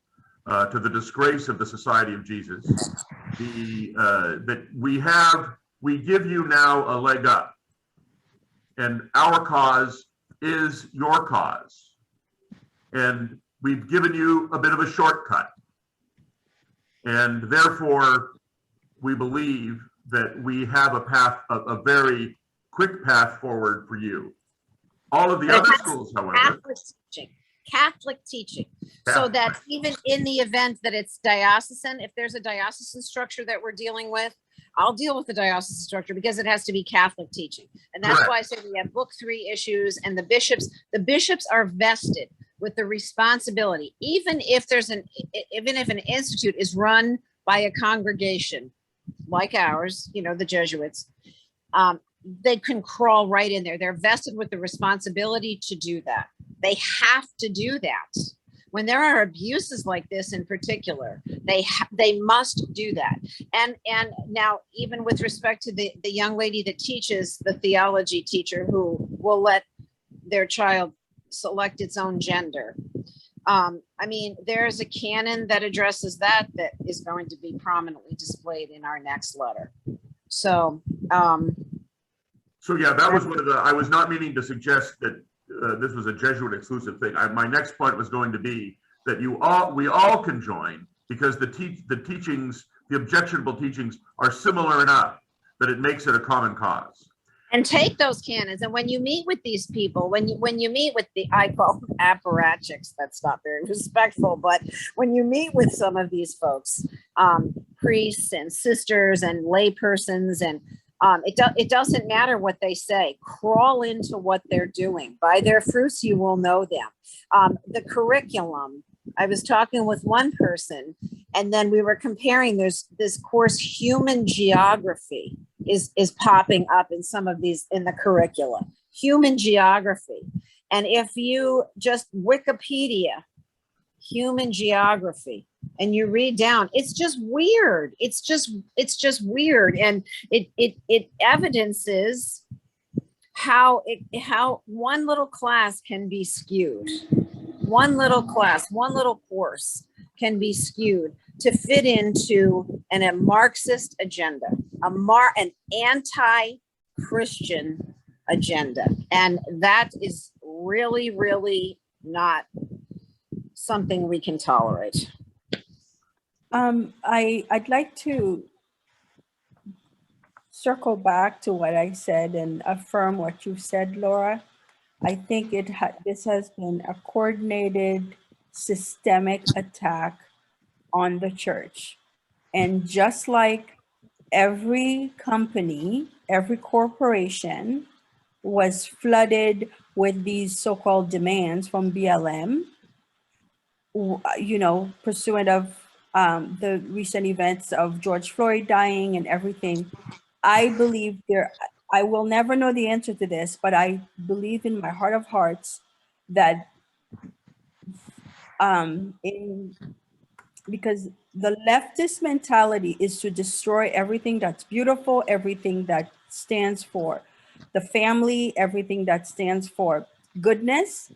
to the disgrace of the Society of Jesus, that we give you now a leg up, and our cause is your cause, and we've given you a bit of a shortcut, and therefore we believe that we have a path, a very quick path forward for you. All of the other schools, however, Catholic teaching, so that even in the event that it's diocesan, if there's a diocesan structure that we're dealing with, I'll deal with the diocesan structure because it has to be Catholic teaching. And that's Correct. why I say we have book 3 issues, and the bishops are vested with the responsibility, even if an institute is run by a congregation like ours, you know, the Jesuits, they can crawl right in there. They're vested with the responsibility to do that. They have to do that. When there are abuses like this in particular, they must do that. And now, even with respect to the young lady that teaches, the theology teacher who will let their child select its own gender. I mean, there's a canon that addresses that is going to be prominently displayed in our next letter. So, so yeah, that was one of the, I was not meaning to suggest that this was a Jesuit exclusive thing. My next point was going to be that we all can join, because the teachings, the objectionable teachings, are similar enough that it makes it a common cause. and take those canons. And when you meet with these people, when you meet with I call them apparatchiks, that's not very respectful, but when you meet with some of these folks, priests and sisters and lay persons, and it doesn't matter what they say. Crawl into what they're doing. By their fruits you will know them. The curriculum, I was talking with one person, and then we were comparing, there's this course, human geography is popping up in some of these in the curricula. Human geography. And if you just Wikipedia human geography and you read down, it's just weird. It's just weird. And it evidences how one little class can be skewed. One little class, one little course can be skewed to fit into a Marxist agenda, an anti-Christian agenda. And that is really, really not something we can tolerate. I'd like to circle back to what I said and affirm what you said, Laura. I think this has been a coordinated, systemic attack on the church. And just like every company, every corporation was flooded with these so-called demands from BLM, you know, pursuant of the recent events of George Floyd dying and everything, I believe I will never know the answer to this, but I believe in my heart of hearts that because the leftist mentality is to destroy everything that's beautiful, everything that stands for the family, everything that stands for goodness.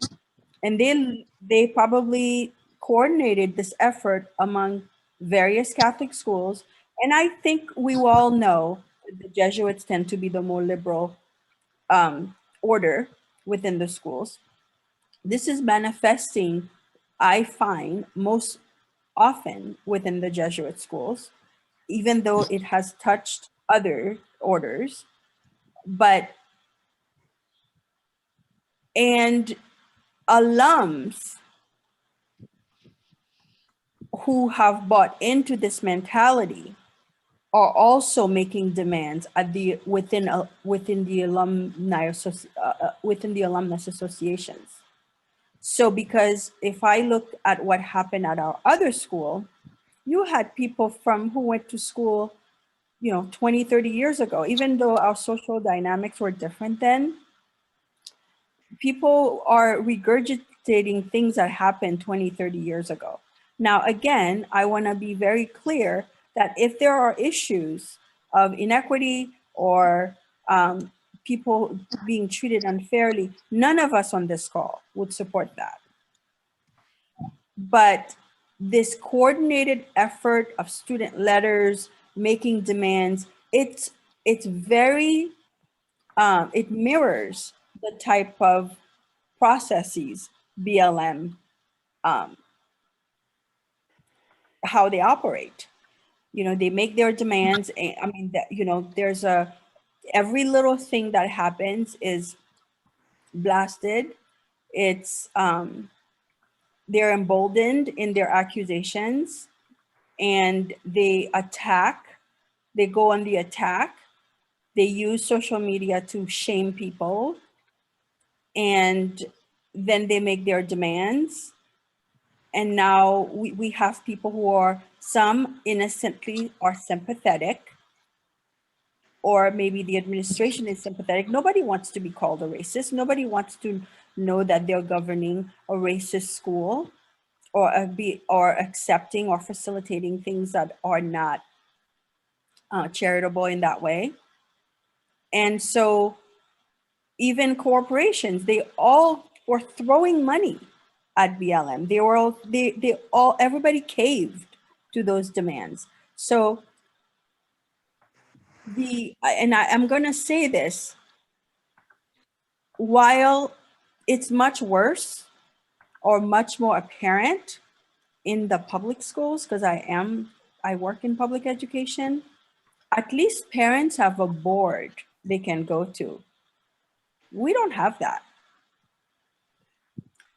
And they probably coordinated this effort among various Catholic schools. And I think we all know the Jesuits tend to be the more liberal order within the schools. This is manifesting, I find, most often within the Jesuit schools, even though it has touched other orders. And alums who have bought into this mentality are also making demands at the within the alumnus associations. So because if I look at what happened at our other school, you had people who went to school 20, 30 years ago. Even though our social dynamics were different then, people are regurgitating things that happened 20, 30 years ago. Now, again, I want to be very clear that if there are issues of inequity or people being treated unfairly, none of us on this call would support that. But this coordinated effort of student letters, making demands, it mirrors the type of processes BLM, how they operate. They make their demands. I mean, there's every little thing that happens is blasted. It's they're emboldened in their accusations, and they attack. They go on the attack. They use social media to shame people, and then they make their demands. And now we have people who are, some innocently are sympathetic, or maybe the administration is sympathetic. Nobody wants to be called a racist. Nobody wants to know that they're governing a racist school, or accepting or facilitating things that are not charitable in that way. And so even corporations, they all were throwing money at BLM. Everybody caved to those demands. So I'm going to say this, while it's much worse or much more apparent in the public schools, because I work in public education, at least parents have a board they can go to. We don't have that.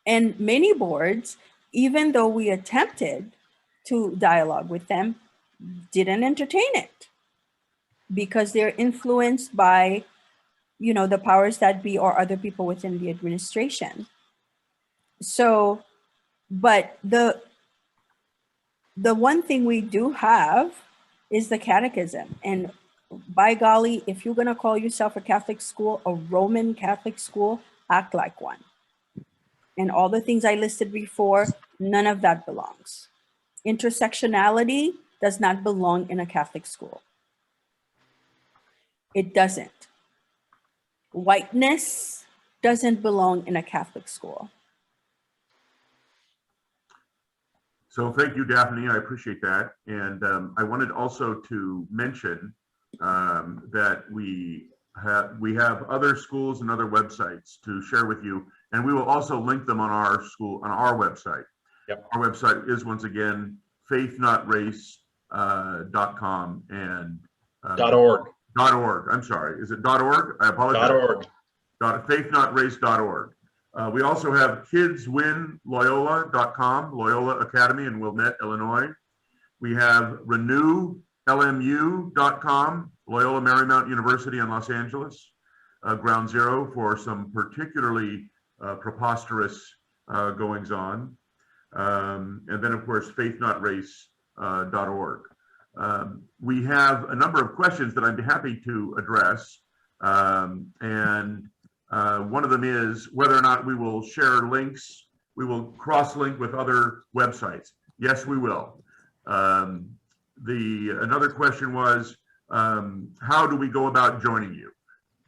And many boards, even though we attempted to dialogue with them, didn't entertain it, because they're influenced by, the powers that be or other people within the administration. So, but the one thing we do have is the catechism. And by golly, if you're going to call yourself a Catholic school, a Roman Catholic school, act like one. And all the things I listed before, none of that belongs. Intersectionality does not belong in a Catholic school. It doesn't. Whiteness doesn't belong in a Catholic school. So thank you, Daphne. I appreciate that. And I wanted also to mention that we have other schools and other websites to share with you, and we will also link them on our website. Yep. Our website is, once again, faithnotrace.com and .org. .org. I'm sorry. Is it .org? I apologize. .org. Faithnotrace.org. We also have kidswinloyola.com, Loyola Academy in Wilmette, Illinois. We have renewlmu.com, Loyola Marymount University in Los Angeles, ground zero for some particularly preposterous goings on. And then, of course, faithnotrace.org. We have a number of questions that I'd be happy to address. One of them is whether or not we will share links. We will cross-link with other websites. Yes, we will. Another question was, how do we go about joining you?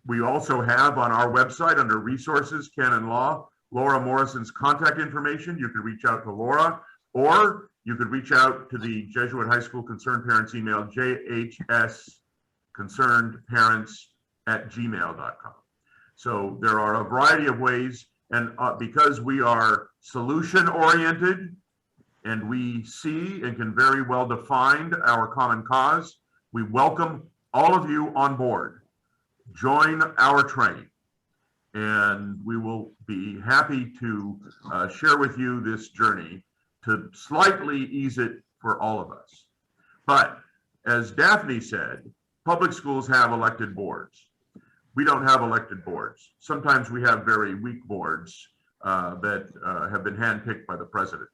We also have on our website, under resources, Canon Law, Laura Morrison's contact information. You could reach out to Laura, or you could reach out to the Jesuit High School Concerned Parents email, jhsconcernedparents@gmail.com. So there are a variety of ways, and because we are solution oriented and we see and can very well define our common cause, we welcome all of you on board. Join our train, and we will be happy to share with you this journey to slightly ease it for all of us. But as Daphne said, public schools have elected boards. We don't have elected boards. Sometimes we have very weak boards that have been handpicked by the president.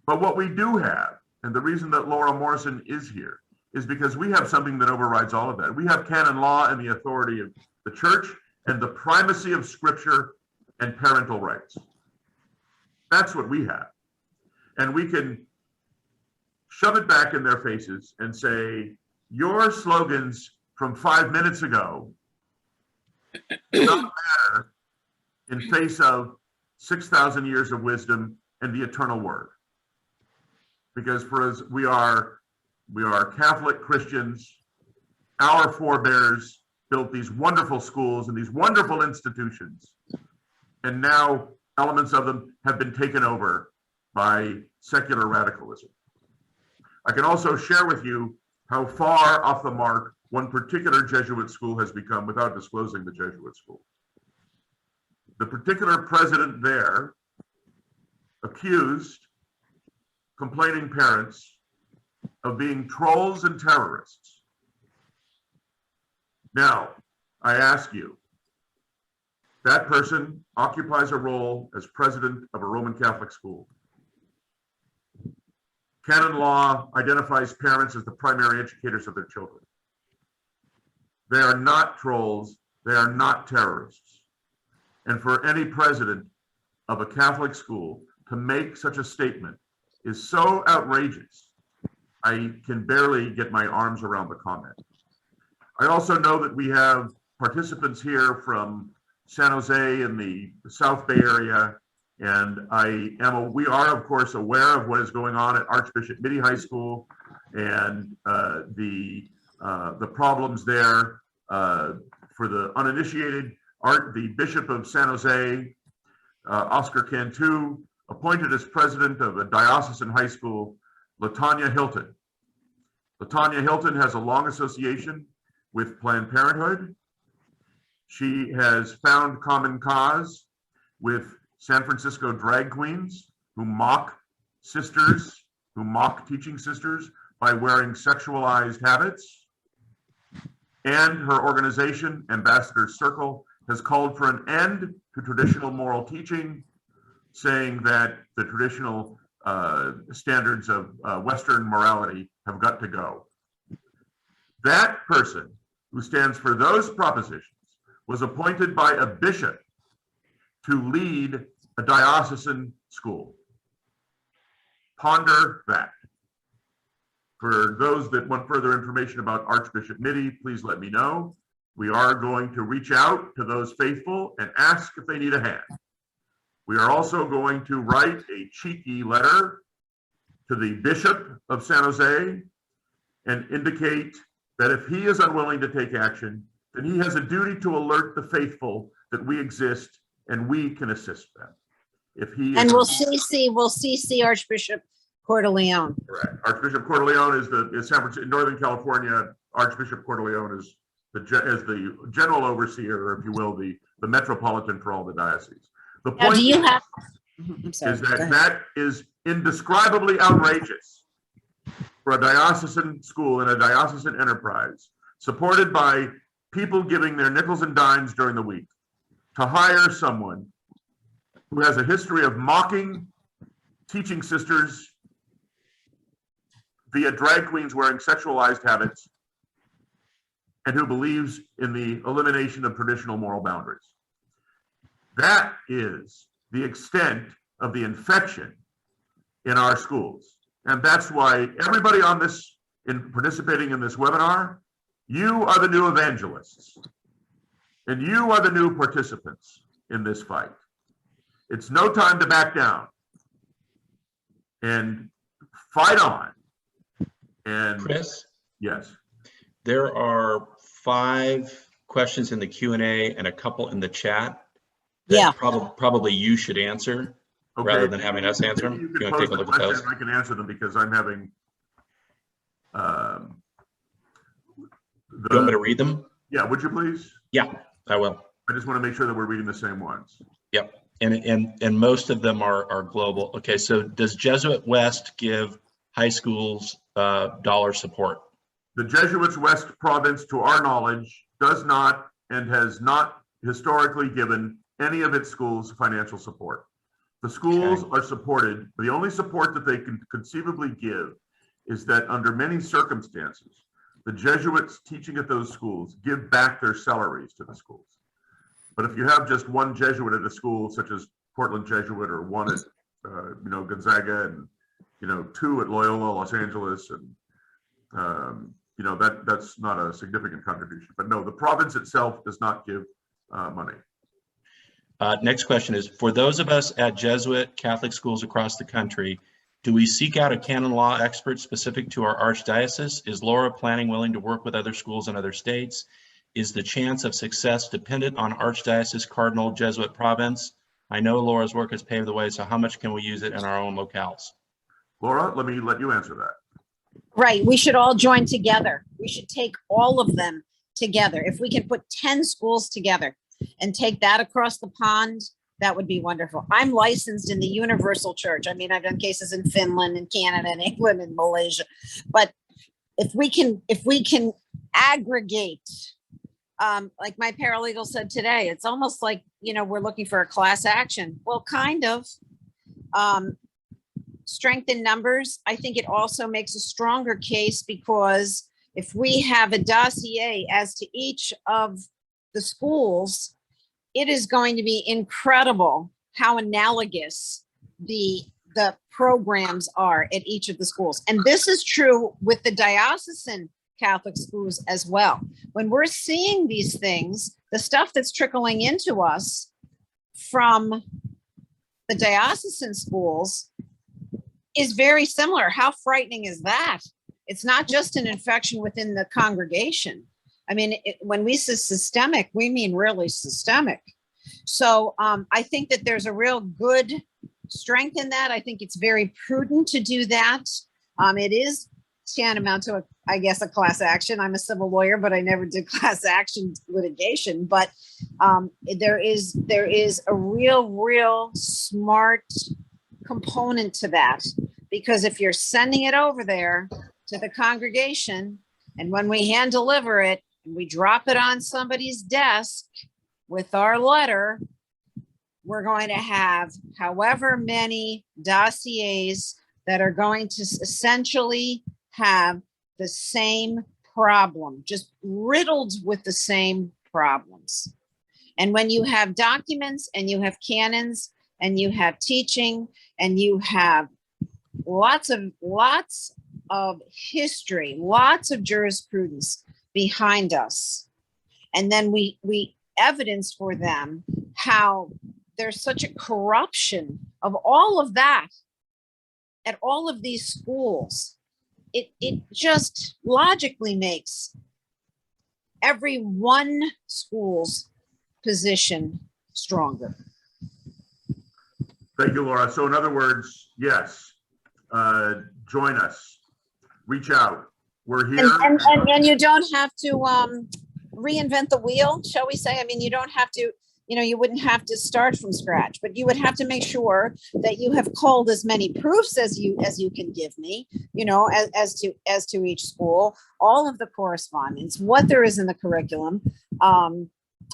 But what we do have, and the reason that Laura Morrison is here, is because we have something that overrides all of that. We have canon law and the authority of the church and the primacy of scripture and parental rights. That's what we have. And we can shove it back in their faces and say, your slogans from 5 minutes ago do not matter in face of 6,000 years of wisdom and the eternal word. Because for us, we are Catholic Christians. Our forebears built these wonderful schools and these wonderful institutions. And now elements of them have been taken over by secular radicalism. I can also share with you how far off the mark one particular Jesuit school has become without disclosing the Jesuit school. The particular president there accused complaining parents of being trolls and terrorists. Now, I ask you, that person occupies a role as president of a Roman Catholic school. Canon law identifies parents as the primary educators of their children. They are not trolls, they are not terrorists. And for any president of a Catholic school to make such a statement is so outrageous, I can barely get my arms around the comment. I also know that we have participants here from San Jose in the South Bay area, and we are of course aware of what is going on at Archbishop Mitty High School and the problems there. For the uninitiated, the Bishop of San Jose, Oscar Cantu, appointed as president of a diocesan high school, LaTanya Hilton. LaTanya Hilton has a long association with Planned Parenthood. She has found common cause with San Francisco drag queens who mock sisters, who mock teaching sisters by wearing sexualized habits. And her organization, Ambassador Circle, has called for an end to traditional moral teaching, saying that the traditional standards of Western morality have got to go. That person who stands for those propositions was appointed by a bishop to lead a diocesan school. Ponder that. For those that want further information about Archbishop Mitty, please let me know. We are going to reach out to those faithful and ask if they need a hand. We are also going to write a cheeky letter to the Bishop of San Jose and indicate that if he is unwilling to take action, then he has a duty to alert the faithful that we exist and we can assist them. If he And is, we'll CC Archbishop Corteleone. correct. Archbishop Corteleone is San Francisco, Northern California. Archbishop Corteleone is the general overseer, or if you will, the metropolitan for all the dioceses. The Now, point do you have? I'm sorry. is Go ahead. that is indescribably outrageous for a diocesan school and a diocesan enterprise supported by people giving their nickels and dimes during the week to hire someone who has a history of mocking teaching sisters via drag queens wearing sexualized habits and who believes in the elimination of traditional moral boundaries. That is the extent of the infection in our schools. And that's why everybody on this, in participating in this webinar, you are the new evangelists. And you are the new participants in this fight. It's no time to back down. And fight on. And Chris, yes. there are 5 questions in the Q&A and a couple in the chat that Yeah. probably you should answer. Okay. rather than having us answer Maybe them. you If you can want to pose take a the look at question those. and I can answer them because I'm having You want me to read them? yeah, would you please? Yeah, I will. I just want to make sure that we're reading the same ones. Yep. And most of them are global. Okay, so does Jesuit West give high schools dollar support? The Jesuits West Province, to our knowledge, does not and has not historically given any of its schools financial support. The schools Okay. are supported. The only support that they can conceivably give is that under many circumstances, the Jesuits teaching at those schools give back their salaries to the schools. But if you have just one Jesuit at a school, such as Portland Jesuit, or one at Gonzaga, and two at Loyola Los Angeles, and that's not a significant contribution. But no, the province itself does not give money. Next question is, for those of us at Jesuit Catholic schools across the country, do we seek out a canon law expert specific to our archdiocese? Is Laura planning willing to work with other schools in other states? Is the chance of success dependent on Archdiocese Cardinal Jesuit Province? I know Laura's work has paved the way, so how much can we use it in our own locales? Laura, let me let you answer that. Right. We should all join together. We should take all of them together. If we can put 10 schools together and take that across the pond, that would be wonderful. I'm licensed in the Universal Church. I mean, I've done cases in Finland and Canada and England and Malaysia. But if we can aggregate, like my paralegal said today, it's almost like, we're looking for a class action. Well, kind of. Strength in numbers. I think it also makes a stronger case, because if we have a dossier as to each of the schools, it is going to be incredible how analogous the programs are at each of the schools. And this is true with the diocesan Catholic schools as well. When we're seeing these things, the stuff that's trickling into us from the diocesan schools is very similar. How frightening is that? It's not just an infection within the congregation. I mean, when we say systemic, we mean really systemic. So I think that there's a real good strength in that. I think it's very prudent to do that. It is tantamount to, I guess, a class action. I'm a civil lawyer, but I never did class action litigation. But there is a real smart component to that, because if you're sending it over there to the congregation, and when we hand deliver it and we drop it on somebody's desk with our letter, we're going to have however many dossiers that are going to essentially have the same problem, just riddled with the same problems. And when you have documents and you have canons and you have teaching and you have lots of history, lots of jurisprudence behind us, and then we evidence for them how there's such a corruption of all of that at all of these schools, it just logically makes every one school's position stronger. Thank you, Laura. So in other words, yes, join us, reach out. We're here. And you don't have to reinvent the wheel, shall we say? I mean, you don't have to, you wouldn't have to start from scratch, but you would have to make sure that you have culled as many proofs as you can give me, as to each school, all of the correspondence, what there is in the curriculum.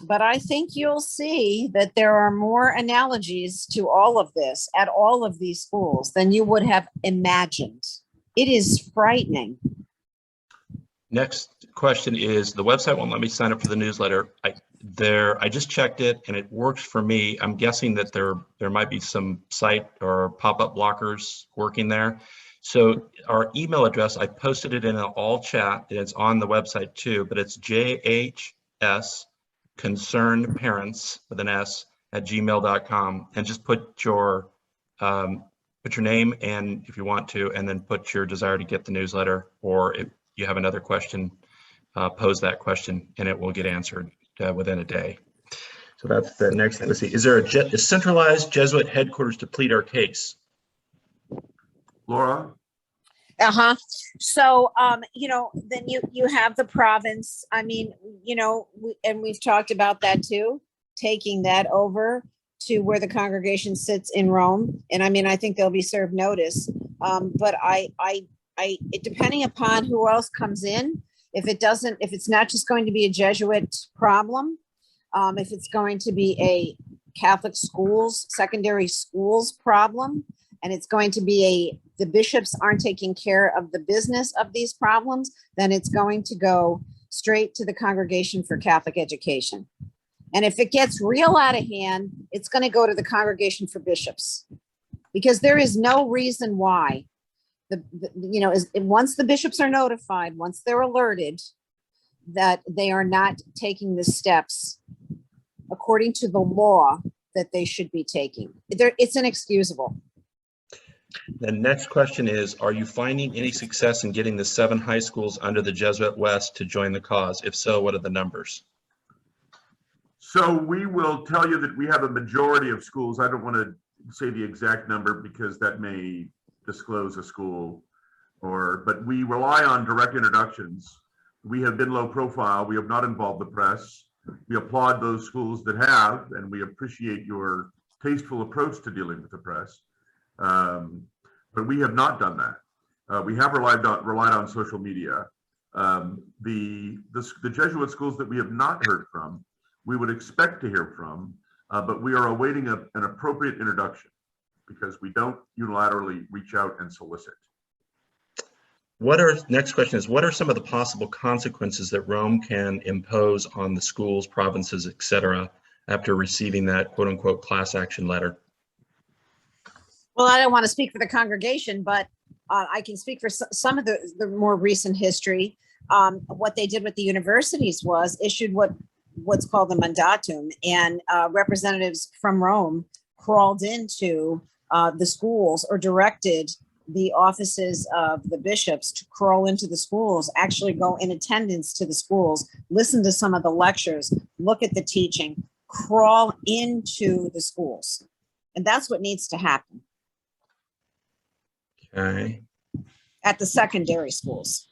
But I think you'll see that there are more analogies to all of this at all of these schools than you would have imagined. It is frightening. Next question is, the website won't let me sign up for the newsletter. I just checked it and it works for me. I'm guessing that there might be some site or pop-up blockers working there. So our email address, I posted it in an all chat, and it's on the website too, but it's JHS concerned parents with an S at gmail.com, and just put your name, and if you want to, and then put your desire to get the newsletter, or if you have another question, pose that question and it will get answered within a day. So that's the next thing. Let's see. Is there a centralized Jesuit headquarters to plead our case? Laura? Uh-huh. So, then you have the province. I mean, and we've talked about that too, taking that over to where the congregation sits in Rome. And I mean, I think they'll be served notice. But depending upon who else comes in, if it's not just going to be a Jesuit problem, if it's going to be a Catholic schools, secondary schools problem, and it's going to be the bishops aren't taking care of the business of these problems, then it's going to go straight to the Congregation for Catholic Education. And if it gets real out of hand, it's going to go to the Congregation for Bishops, because there is no reason why once the bishops are notified, once they're alerted that they are not taking the steps according to the law that they should be taking. It's inexcusable. The next question is, are you finding any success in getting the 7 high schools under the Jesuit West to join the cause? If so, what are the numbers? So we will tell you that we have a majority of schools. I don't want to say the exact number because that may disclose a school, but we rely on direct introductions. We have been low profile. We have not involved the press. We applaud those schools that have, and we appreciate your tasteful approach to dealing with the press. But we have not done that. We have relied on social media. The Jesuit schools that we have not heard from, we would expect to hear from, but we are awaiting an appropriate introduction because we don't unilaterally reach out and solicit. Next question is, what are some of the possible consequences that Rome can impose on the schools, provinces, et cetera, after receiving that quote unquote class action letter? Well, I don't want to speak for the congregation, but I can speak for some of the more recent history. What they did with the universities was issued what's called the mandatum, and representatives from Rome crawled into the schools or directed the offices of the bishops to crawl into the schools, actually go in attendance to the schools, listen to some of the lectures, look at the teaching, crawl into the schools. And that's what needs to happen. Okay. At the secondary schools.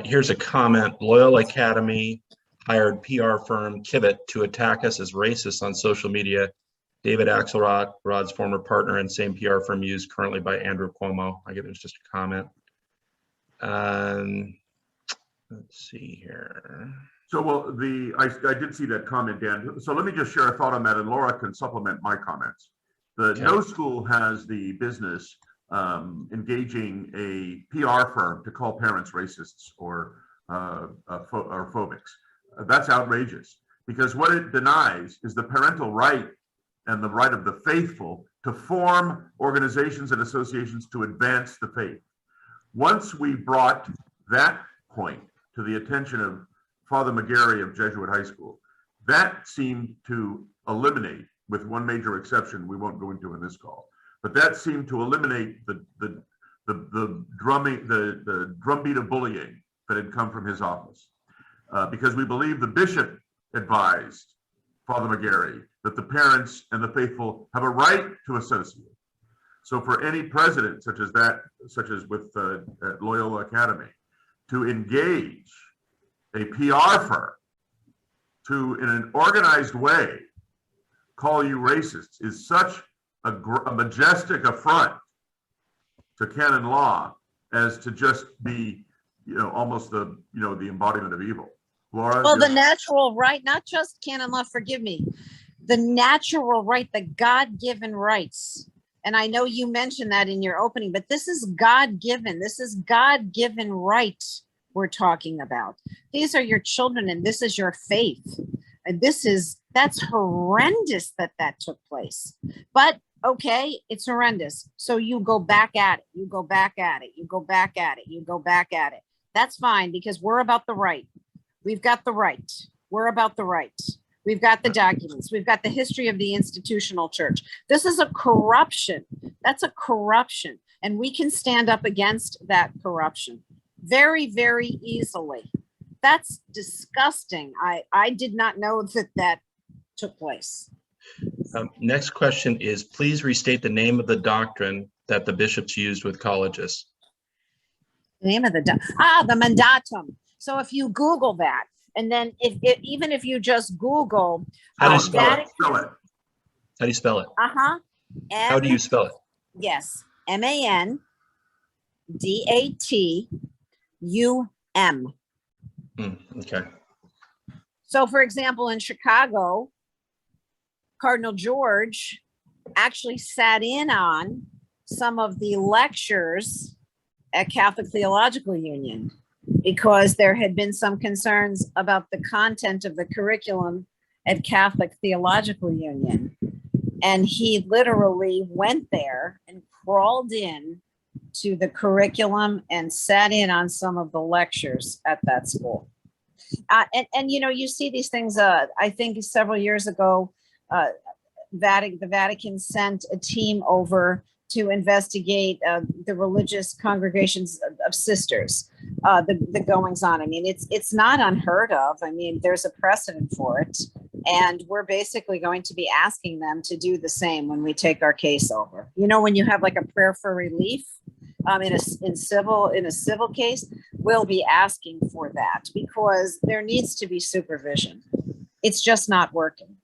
Here's a comment. Loyola Academy hired PR firm Kivett to attack us as racists on social media. David Axelrod's former partner and same PR firm used currently by Andrew Cuomo. I guess it was just a comment. Let's see here. So, well, I did see that comment, Dan. So let me just share a thought on that, and Laura can supplement my comments. No school has the business engaging a PR firm to call parents racists or phobics. That's outrageous, because what it denies is the parental right and the right of the faithful to form organizations and associations to advance the faith. Once we brought that point to the attention of Father McGarry of Jesuit High School, that seemed to eliminate, with one major exception we won't go into in this call, but that seemed to eliminate the drumbeat of bullying that had come from his office, because we believe the bishop advised Father McGarry that the parents and the faithful have a right to associate. So for any president such as with Loyola Academy, to engage a PR firm to, in an organized way, call you racists is such a majestic affront to canon law as to just be, almost the embodiment of evil. Laura? Well, the natural right, not just canon law, forgive me, the natural right, the God-given rights. And I know you mentioned that in your opening, but this is God-given. This is God-given right we're talking about. These are your children and this is your faith. And that's horrendous that took place. But okay, it's horrendous. So you go back at it. You go back at it. You go back at it. You go back at it. That's fine, because we're about the right. We've got the right. We're about the right. We've got the documents. We've got the history of the institutional church. This is a corruption. That's a corruption. And we can stand up against that corruption very, very easily. That's disgusting. I did not know that took place. Next question is, please restate the name of the doctrine that the bishops used with colleges. The name of the mandatum. So if you Google that, and then even if you just Google How do you spell it? Spell it. How do you spell it? How do you spell it? Yes, MANDATUM. Okay. So, for example, in Chicago, Cardinal George actually sat in on some of the lectures at Catholic Theological Union because there had been some concerns about the content of the curriculum at Catholic Theological Union. And he literally went there and crawled in to the curriculum and sat in on some of the lectures at that school. And you know, you see these things, I think several years ago, the Vatican sent a team over to investigate the religious congregations of sisters, the goings on. I mean, it's not unheard of. I mean, there's a precedent for it. And we're basically going to be asking them to do the same when we take our case over. You know, when you have like a prayer for relief in a civil case, we'll be asking for that because there needs to be supervision. It's just not working.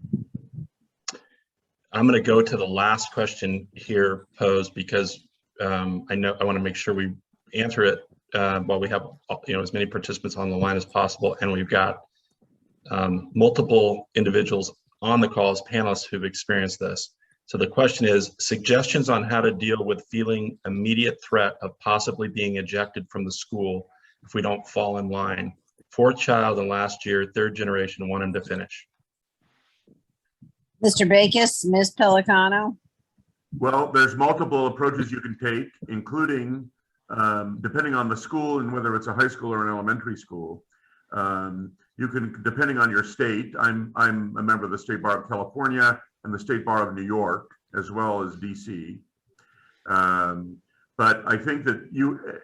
I'm going to go to the last question here posed because I want to make sure we answer it while we have as many participants on the line as possible, and we've got multiple individuals on the call as panelists who've experienced this. So the question is, suggestions on how to deal with feeling immediate threat of possibly being ejected from the school if we don't fall in line. Fourth child and last year, third generation, want him to finish. Mr. Bakis, Ms. Pelicano. Well, there's multiple approaches you can take, including depending on the school and whether it's a high school or an elementary school. You can, depending on your state, I'm a member of the State Bar of California and the State Bar of New York, as well as DC. But I think that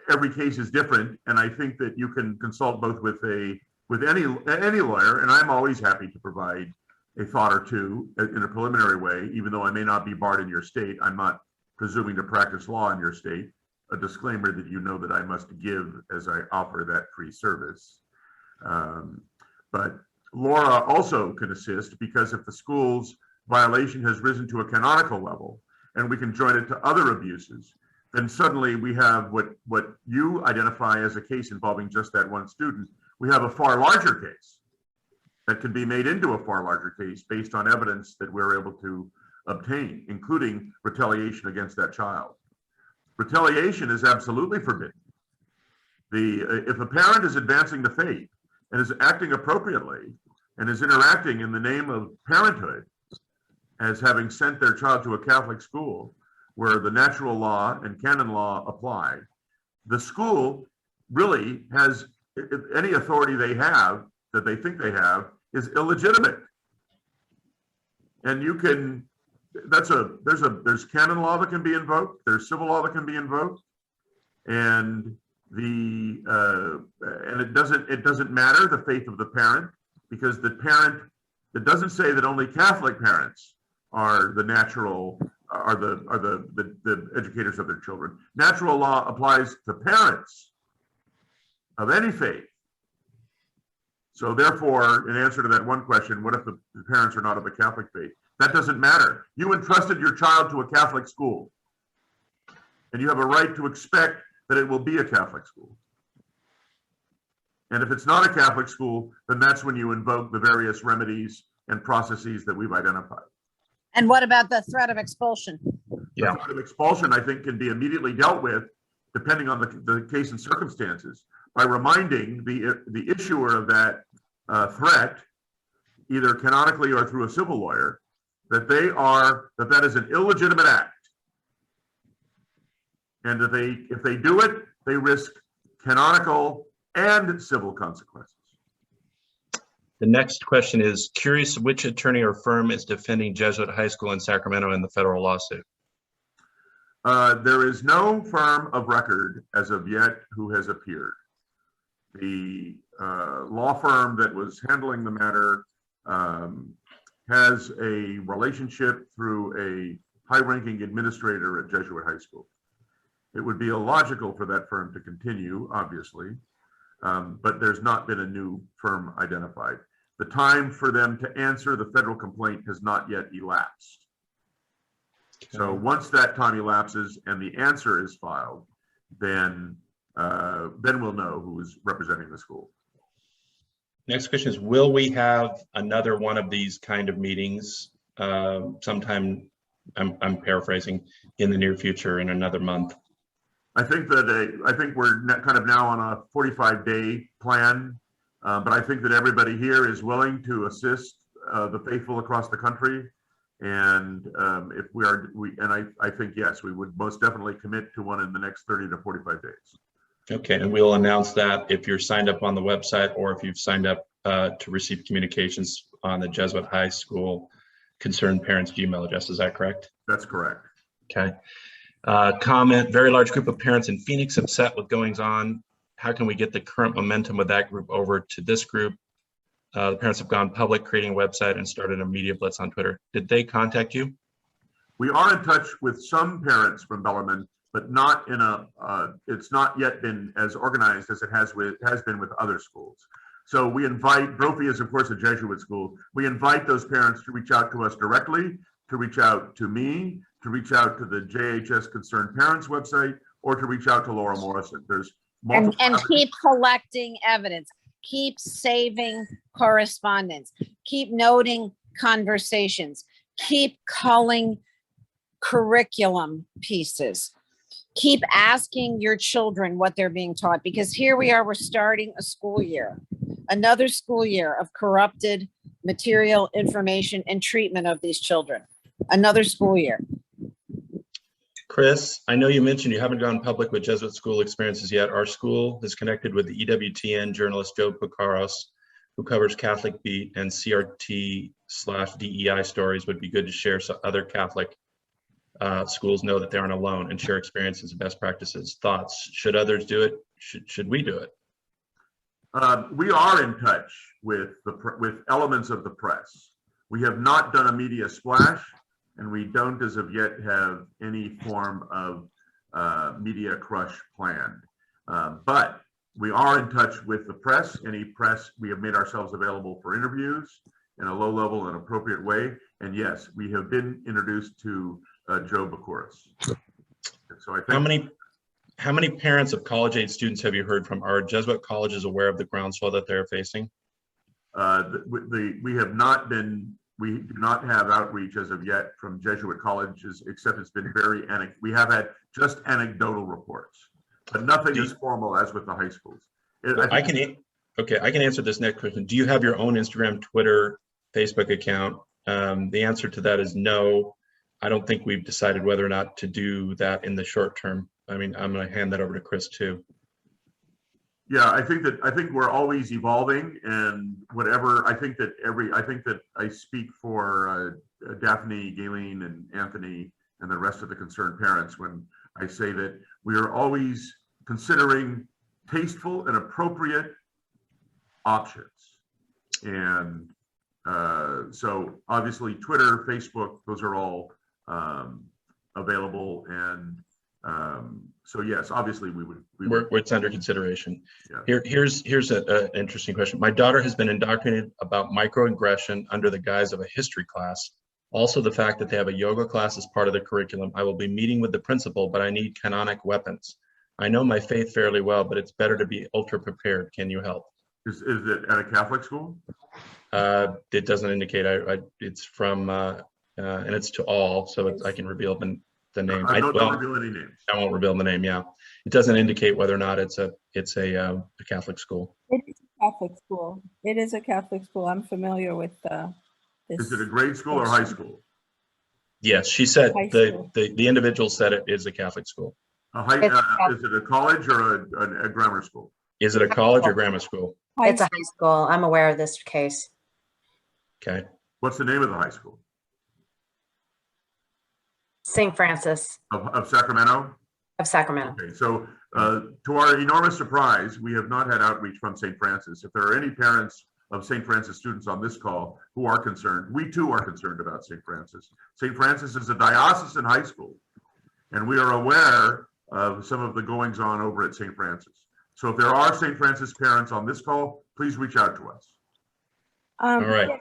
every case is different, and I think that you can consult both with any lawyer, and I'm always happy to provide a thought or two in a preliminary way, even though I may not be barred in your state. I'm not presuming to practice law in your state. A disclaimer that you know that I must give as I offer that free service. But Laura also can assist, because if the school's violation has risen to a canonical level and we can join it to other abuses, then suddenly we have what you identify as a case involving just that one student. We have a far larger case that can be made into a far larger case based on evidence that we're able to obtain, including retaliation against that child. Retaliation is absolutely forbidden. If a parent is advancing the faith and is acting appropriately and is interacting in the name of parenthood as having sent their child to a Catholic school where the natural law and canon law apply, the school really has any authority they have that they think they have is illegitimate. And you can, there's canon law that can be invoked, there's civil law that can be invoked, and it doesn't matter the faith of the parent, because the parent, it doesn't say that only Catholic parents are the educators of their children. Natural law applies to parents of any faith. So therefore, in answer to that one question, what if the parents are not of the Catholic faith? That doesn't matter. You entrusted your child to a Catholic school, and you have a right to expect that it will be a Catholic school. And if it's not a Catholic school, then that's when you invoke the various remedies and processes that we've identified. And what about the threat of expulsion? Yeah. The threat of expulsion, I think, can be immediately dealt with, depending on the case and circumstances, by reminding the issuer of that threat, either canonically or through a civil lawyer, that that is an illegitimate act, and that if they do it, they risk canonical and civil consequences. The next question is, curious which attorney or firm is defending Jesuit High School in Sacramento in the federal lawsuit? There is no firm of record as of yet who has appeared. The law firm that was handling the matter has a relationship through a high-ranking administrator at Jesuit High School. It would be illogical for that firm to continue, obviously, but there's not been a new firm identified. The time for them to answer the federal complaint has not yet elapsed. So once that time elapses and the answer is filed, then we'll know who is representing the school. Next question is, will we have another one of these kind of meetings sometime, I'm paraphrasing, in the near future, in another month? I think we're kind of now on a 45-day plan, but I think that everybody here is willing to assist the faithful across the country. And if I think, yes, we would most definitely commit to one in the next 30 to 45 days. Okay, and we'll announce that if you're signed up on the website or if you've signed up to receive communications on the Jesuit High School Concerned Parents Gmail address. Is that correct? That's correct. Okay. Comment, very large group of parents in Phoenix upset with goings on. How can we get the current momentum with that group over to this group? The parents have gone public, creating a website and started a media blitz on Twitter. Did they contact you? We are in touch with some parents from Bellarmine, but not in it's not yet been as organized as it has been with other schools. So we invite, Brophy is of course a Jesuit school. We invite those parents to reach out to us directly, to reach out to me, to reach out to the JHS Concerned Parents website, or to reach out to Laura Morrison. There's multiple and keep collecting evidence, keep saving correspondence, keep noting conversations, keep culling curriculum pieces, keep asking your children what they're being taught, because here we are, we're starting a school year, another school year of corrupted material, information, and treatment of these children. Another school year. Chris, I know you mentioned you haven't gone public with Jesuit school experiences yet. Our school is connected with the EWTN journalist Joe Pucaros, who covers Catholic Beat and CRT/DEI stories. Would be good to share so other Catholic schools know that they aren't alone and share experiences and best practices. Thoughts? Should others do it? Should we do it? We are in touch with elements of the press. We have not done a media splash, and we don't as of yet have any form of media crush planned. But we are in touch with the press. Any press, we have made ourselves available for interviews in a low level and appropriate way. And yes, we have been introduced to Joe Pucaros. So I think how many parents of college-age students have you heard from? Are Jesuit colleges aware of the groundswell that they're facing? We do not have outreach as of yet from Jesuit colleges, except it's been very we have had just anecdotal reports, but nothing as formal as with the high schools. I can answer this next question. Do you have your own Instagram, Twitter, Facebook account? The answer to that is no. I don't think we've decided whether or not to do that in the short term. I mean, I'm going to hand that over to Chris too. Yeah, I think we're always evolving, and whatever. I think that I speak for Daphne, Galen, and Anthony, and the rest of the concerned parents when I say that we are always considering tasteful and appropriate options. And so obviously Twitter, Facebook, those are all available, and so yes, obviously it's under consideration. Yeah. Here's an interesting question. My daughter has been indoctrinated about microaggression under the guise of a history class. Also, the fact that they have a yoga class as part of the curriculum. I will be meeting with the principal, but I need canonic weapons. I know my faith fairly well, but it's better to be ultra prepared. Can you help? Is it at a Catholic school? It doesn't indicate. It's from and it's to all, so I can reveal the name. Don't reveal any names. I won't reveal the name. Yeah, it doesn't indicate whether or not it's a Catholic school. It is a Catholic school. It is a Catholic school. I'm familiar with this. Is it a grade school or high school? Yes, she said School. the individual said it is a Catholic school. Is it a college or a grammar school? Is it a college or grammar school? It's a high school. I'm aware of this case. Okay. What's the name of the high school? St. Francis Of Sacramento? of Sacramento. Okay, so to our enormous surprise, we have not had outreach from St. Francis. If there are any parents of St. Francis students on this call who are concerned. We too are concerned about St. Francis. St. Francis is a diocesan high school, and we are aware of some of the goings on over at St. Francis. So if there are St. Francis parents on this call, please reach out to us. All right,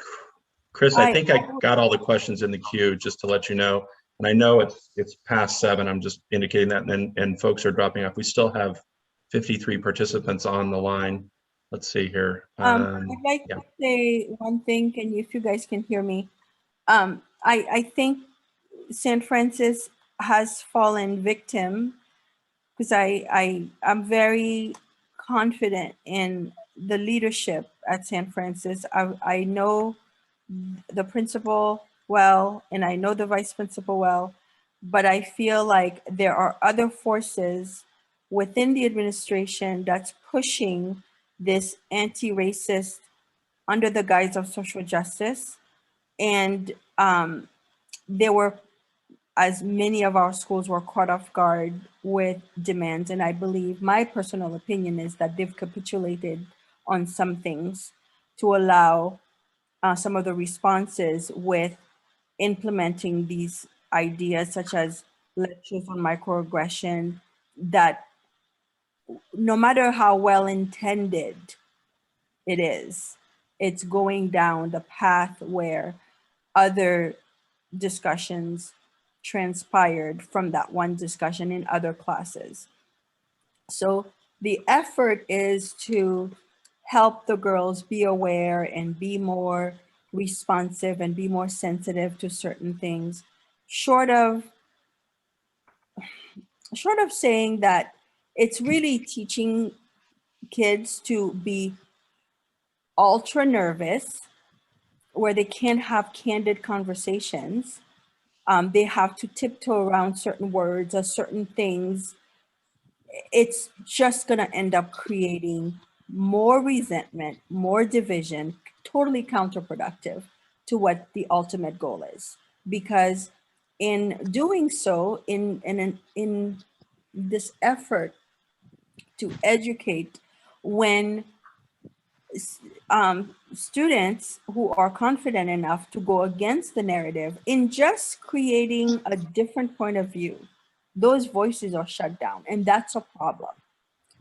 Chris, I think I got all the questions in the queue, just to let you know. And I know it's past 7. I'm just indicating that, and folks are dropping off. We still have 53 participants on the line. Let's see here. I'd like to say one thing, and if you guys can hear me, I think St. Francis has fallen victim, because I'm very confident in the leadership at St. Francis. I know the principal well, and I know the vice principal well, but I feel like there are other forces within the administration that's pushing this anti-racist under the guise of social justice. And there were, as many of our schools were caught off guard with demands. And I believe, my personal opinion is that they've capitulated on some things to allow some of the responses with implementing these ideas, such as lectures on microaggression, that no matter how well intended it is, it's going down the path where other discussions transpired from that one discussion in other classes. So the effort is to help the girls be aware and be more responsive and be more sensitive to certain things, short of saying that it's really teaching kids to be ultra nervous, where they can't have candid conversations. They have to tiptoe around certain words or certain things. It's just going to end up creating more resentment, more division, totally counterproductive to what the ultimate goal is. Because in doing so, in this effort to educate, when students who are confident enough to go against the narrative in just creating a different point of view, those voices are shut down. And that's a problem,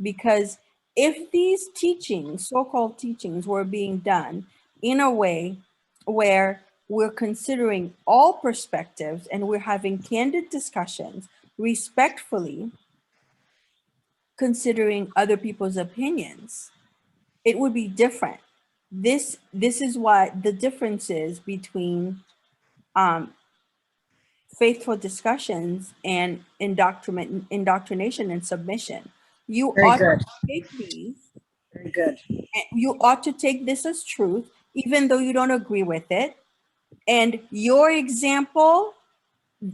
because if these teachings, so-called teachings, were being done in a way where we're considering all perspectives and we're having candid discussions, respectfully considering other people's opinions, it would be different. This is why the difference is between faithful discussions and indoctrination and submission. You Very ought good. to take these. Very good. You ought to take this as truth, even though you don't agree with it. And your example,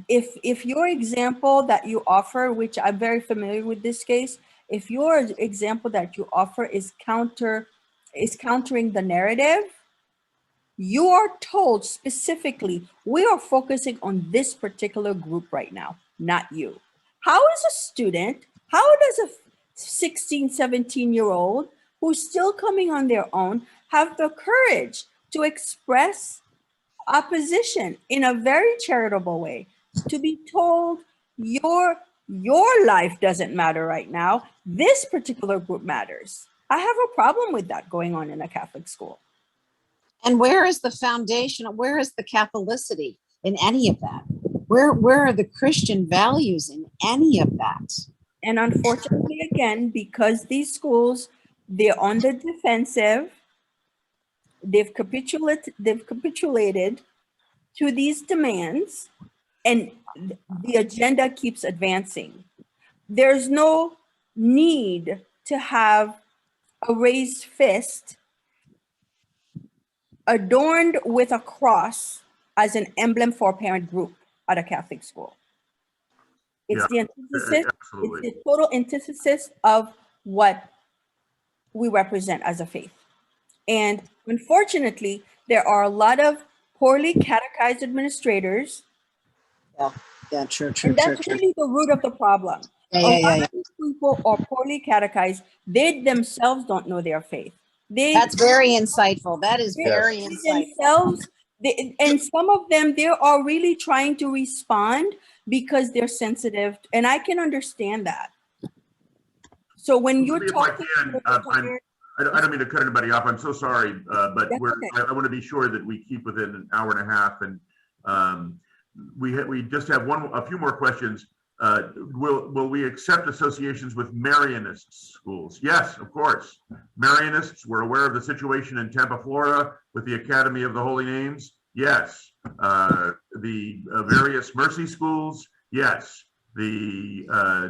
if your example that you offer, which I'm very familiar with this case, if your example that you offer is countering the narrative, you are told specifically, we are focusing on this particular group right now, not you. How is a student, how does a 16, 17-year-old who's still coming on their own have the courage to express opposition in a very charitable way, to be told your life doesn't matter right now, this particular group matters? I have a problem with that going on in a Catholic school. And where is the foundation? Where is the Catholicity in any of that? Where are the Christian values in any of that? And unfortunately, again, because these schools, they're on the defensive, they've capitulated to these demands, and the agenda keeps advancing. There's no need to have a raised fist adorned with a cross as an emblem for a parent group at a Catholic school. It's the antithesis, Absolutely. it's the total antithesis of what we represent as a faith. And unfortunately, there are a lot of poorly catechized administrators. Yeah, true. And that's really the root of the problem. A lot of these people are poorly catechized. They themselves don't know their faith. That's very insightful. That is they- very they insightful. themselves, and some of them, they are really trying to respond because they're sensitive, and I can understand that. So when you're Maybe if I talking can, to the parent- I don't mean to cut anybody off. I'm so sorry, but That's okay. I want to be sure that we keep within an hour and a half. And we just have a few more questions. Will we accept associations with Marianist schools? Yes, of course. Marianists, we're aware of the situation in Tampa, Florida, with the Academy of the Holy Names. Yes. The various Mercy schools. Yes. The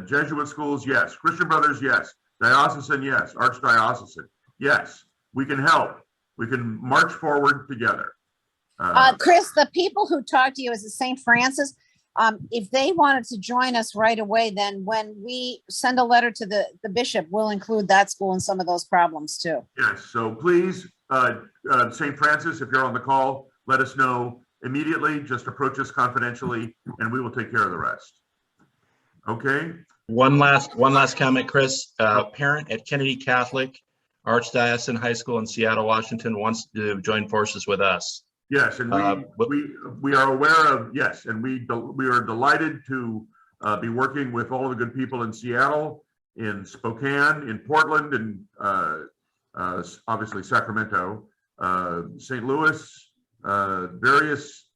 Jesuit schools. Yes. Christian Brothers. Yes. Diocesan. Yes. Archdiocesan. Yes. We can help. We can march forward together. Chris, the people who talked to you as a St. Francis, if they wanted to join us right away, then when we send a letter to the bishop, we'll include that school in some of those problems too. Yes, so please, St. Francis, if you're on the call, let us know immediately. Just approach us confidentially and we will take care of the rest. Okay? One last comment, Chris. Parent at Kennedy Catholic Archdiocesan High School in Seattle, Washington wants to join forces with us. Yes, and we are aware of, yes, and we are delighted to be working with all the good people in Seattle, in Spokane, in Portland, and obviously Sacramento, St. Louis, various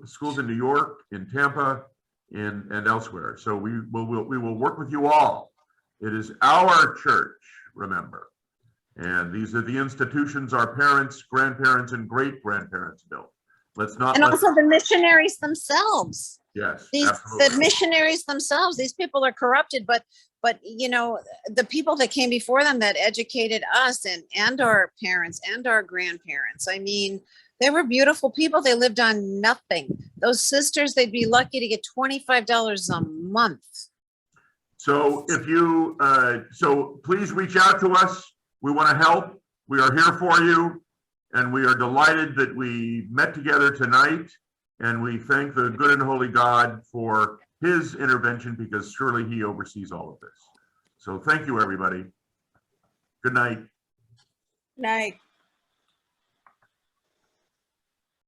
schools in New York, in Tampa, and elsewhere. So we will work with you all. It is our church, remember. And these are the institutions our parents, grandparents, and great-grandparents built. Let's not. And also the missionaries themselves. Yes, The absolutely. missionaries themselves, these people are corrupted, but you know, the people that came before them that educated us and our parents and our grandparents, I mean, they were beautiful people. They lived on nothing. Those sisters, they'd be lucky to get $25 a month. So if you, so please reach out to us. We want to help. We are here for you. And we are delighted that we met together tonight. And we thank the good and holy God for his intervention, because surely he oversees all of this. So thank you, everybody. Good night. Night.